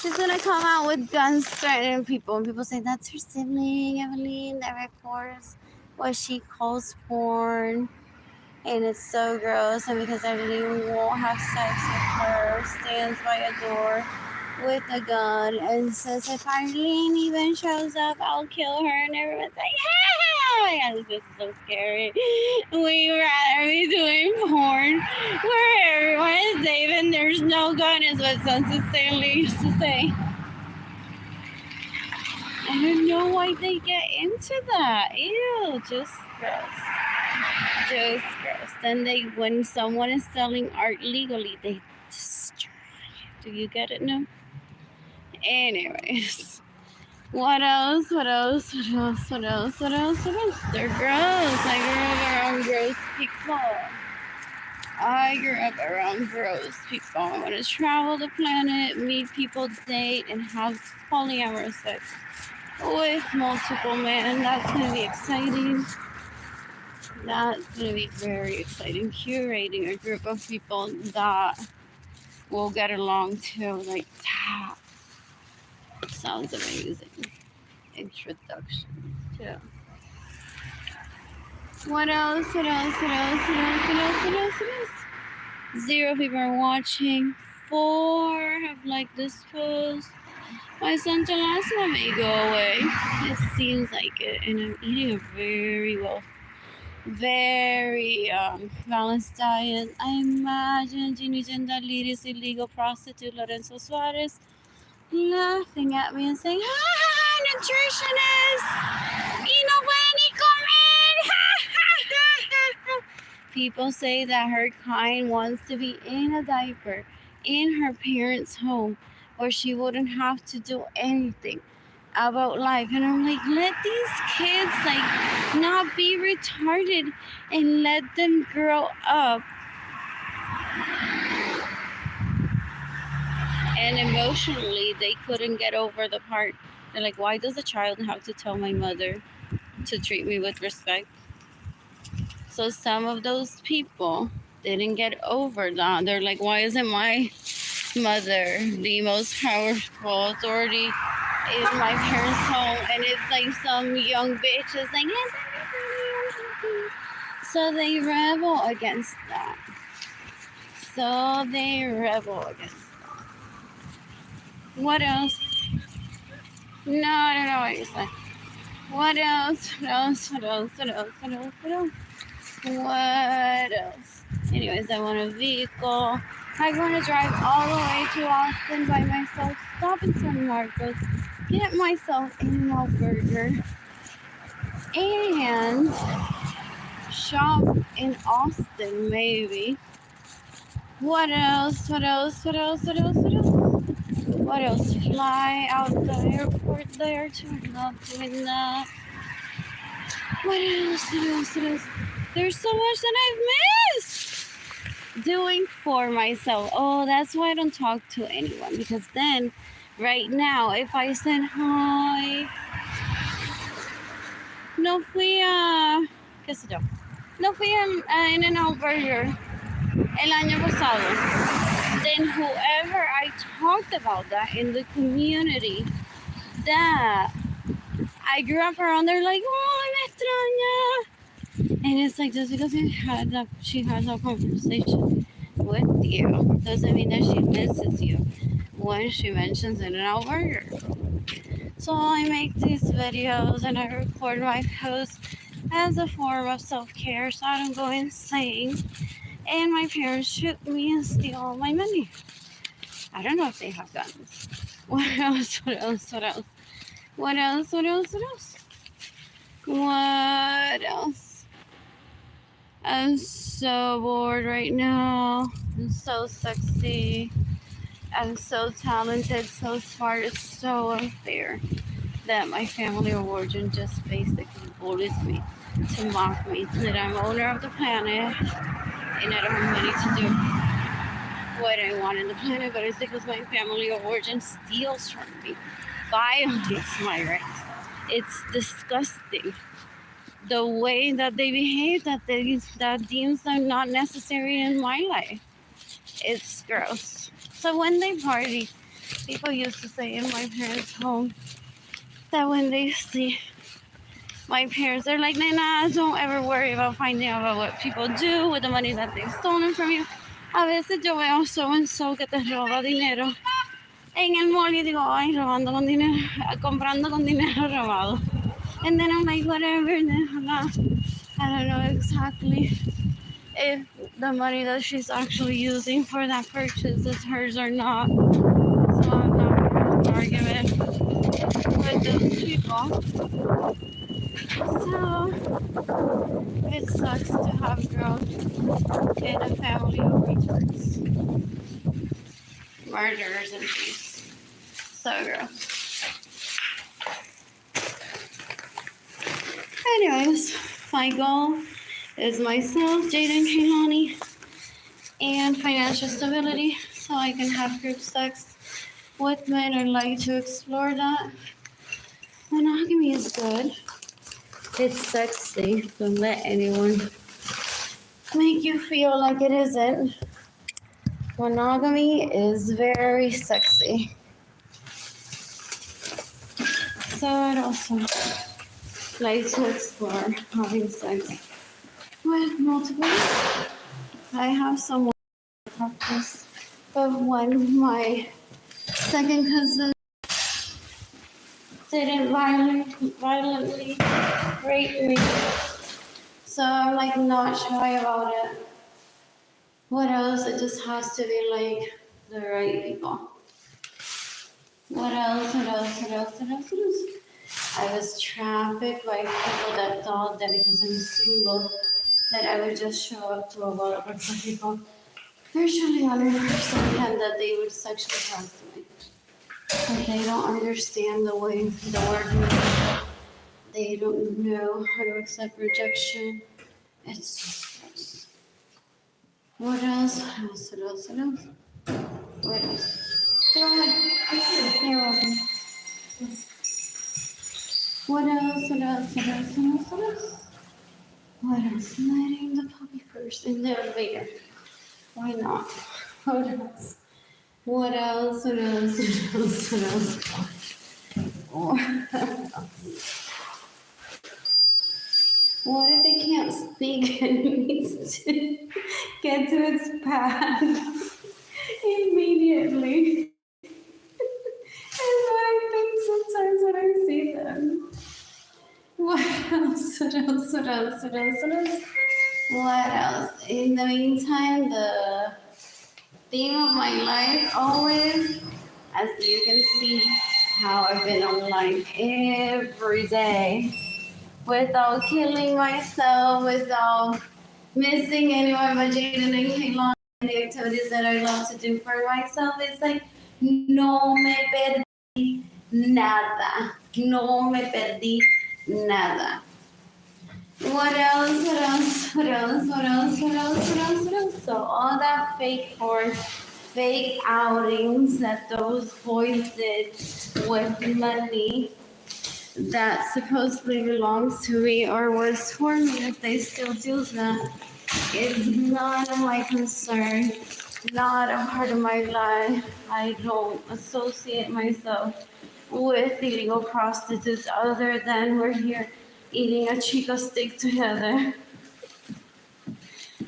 She's gonna come out with guns threatening people. And people say, that's her sibling, Evelyn, that records what she calls porn. And it's so gross. And because Evelyn won't have sex with her, stands by a door with a gun and says, if Arlene even shows up, I'll kill her. And everyone's like, yeah, this is so scary. We'd rather be doing porn where everyone is safe and there's no gun, is what Sunset Stanley used to say. I don't know why they get into that. Ew, just gross. Just gross. Then when someone is selling art legally, they destroy it. Do you get it now? Anyways, what else? What else? What else? What else? What else? What else? They're gross. I grew up around gross people. I want to travel the planet, meet people, date, and have polyamorous sex with multiple men. That's going to be exciting. That's going to be very exciting. Curating a group of people that will get along too. Like that. Sounds amazing. Introduction too. What else? What else? What else? What else? What else? What else? What else? 0 people are watching. 4 have liked this post. My Santa Lasma may go away. It seems like it. And I'm eating a very balanced diet. I imagine Ginigenda Liris illegal prostitute Lorenzo Suarez laughing at me and saying, ha, nutritionist, y no puede ni comer. People say that her kind wants to be in a diaper in her parents' home where she wouldn't have to do anything about life. And I'm like, let these kids like not be retarded and let them grow up. And emotionally, they couldn't get over the part. They're like, why does a child have to tell my mother to treat me with respect? So some of those people didn't get over that. They're like, why isn't my mother the most powerful authority in my parents' home, and it's like some young bitches like, so they rebel against that. So they rebel against that. What else? No, I don't know what you said. What else? What else? What else? What else? What else? What else? What else? Anyways, I want a vehicle. I want to drive all the way to Austin by myself, stop in San Marcos, get myself In-N-Out Burger, and shop in Austin, maybe. What else? What else? What else? What else? What else? What else? Fly out the airport there too. I'm not doing that. What else? What else? What else? There's so much that I've missed doing for myself. Oh, that's why I don't talk to anyone, because then, right now, if I said hi, no fui a, qué sé yo, no fui a In-N-Out Burger el año pasado, then whoever I talked about that in the community that I grew up around, they're like, oh, me extraña. And it's like, just because she has a conversation with you doesn't mean that she misses you when she mentions In-N-Out Burger. So I make these videos and I record my posts as a form of self-care so I don't go insane and my parents shoot me and steal all my money. I don't know if they have guns. What else? What else? What else? What else? What else? What else? What else? I'm so bored right now. I'm so sexy. I'm so talented, so smart. It's so unfair that my family of origin just basically bullies me to mock me that I'm owner of the planet and I don't have money to do what I want in the planet, but it's because my family of origin steals from me, violates my rights. It's disgusting. The way that they behave, that deems them not necessary in my life. It's gross. So when they party, people used to say in my parents' home that when they see my parents, they're like, Nena, don't ever worry about finding out about what people do with the money that they've stolen from you. A veces yo veo so and so que te roba dinero en el mall y digo, ay, robando con dinero, comprando con dinero robado. And then I'm like, whatever, I don't know exactly if the money that she's actually using for that purchase is hers or not. So I'm not going to have an argument with those people. So it sucks to have grown in a family of retards, murderers, and thieves. So gross. Anyways, my goal is myself, Jaden Kaylani, and financial stability so I can have group sex with men. I'd like to explore that. Monogamy is good. It's sexy. Don't let anyone make you feel like it isn't. Monogamy is very sexy. So I'd also like to explore having sex with multiple. I have some practice, but when my second cousin didn't violently rape me, so I'm like not shy about it. What else? It just has to be like the right people. What else? What else? What else? What else? What else? I was trafficked by people that thought that because I'm single, that I would just show up to a lot of Puerto Rico, virtually 100%, and that they would sexually harass me. But they don't understand the way the world moves. They don't know how to accept rejection. It's just gross. What else? What else? What else? What else? What else? Go ahead. You're welcome. What else? What else? What else? What else? What else? What else? Letting the puppy first in the elevator. Why not? What else? What else? What else? What else? What else? What if it can't speak and needs to get to its path immediately? That's what I think sometimes when I see them. What else? What else? What else? What else? What else? What else? In the meantime, the theme of my life always, as you can see, how I've been online every day without killing myself, without missing any of my Jaden and Kaylon, the activities that I love to do for myself. It's like, no me perdí nada. No me perdí nada. What else? What else? What else? What else? What else? What else? What else? So all that fake work, fake outings that those boys did with money that supposedly belongs to me or was for me, if they still do that, it's none of my concern, not a part of my life. I don't associate myself with illegal prostitutes other than we're here eating a chica stick together.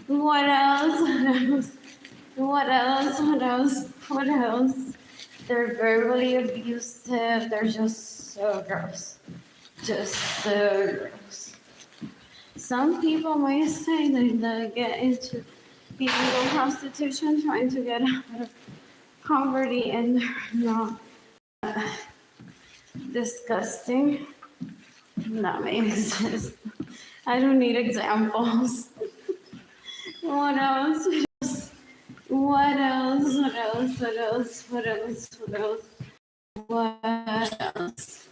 What else? What else? What else? What else? What else? They're verbally abusive. They're just so gross. Just so gross. Some people might say that they get into illegal prostitution trying to get out of poverty, and they're not disgusting. That may exist. I don't need examples. What else? What else? What else? What else? What else? What else? What else?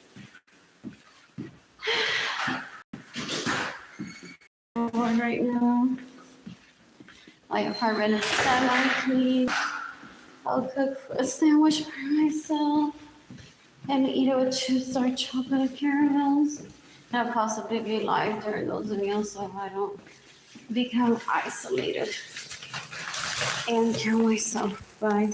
Right now, my apartment is semi-clean. I'll cook a sandwich for myself and eat it with chips or chocolate caramels. And I'll possibly be live during those meals so I don't become isolated and kill myself. Bye.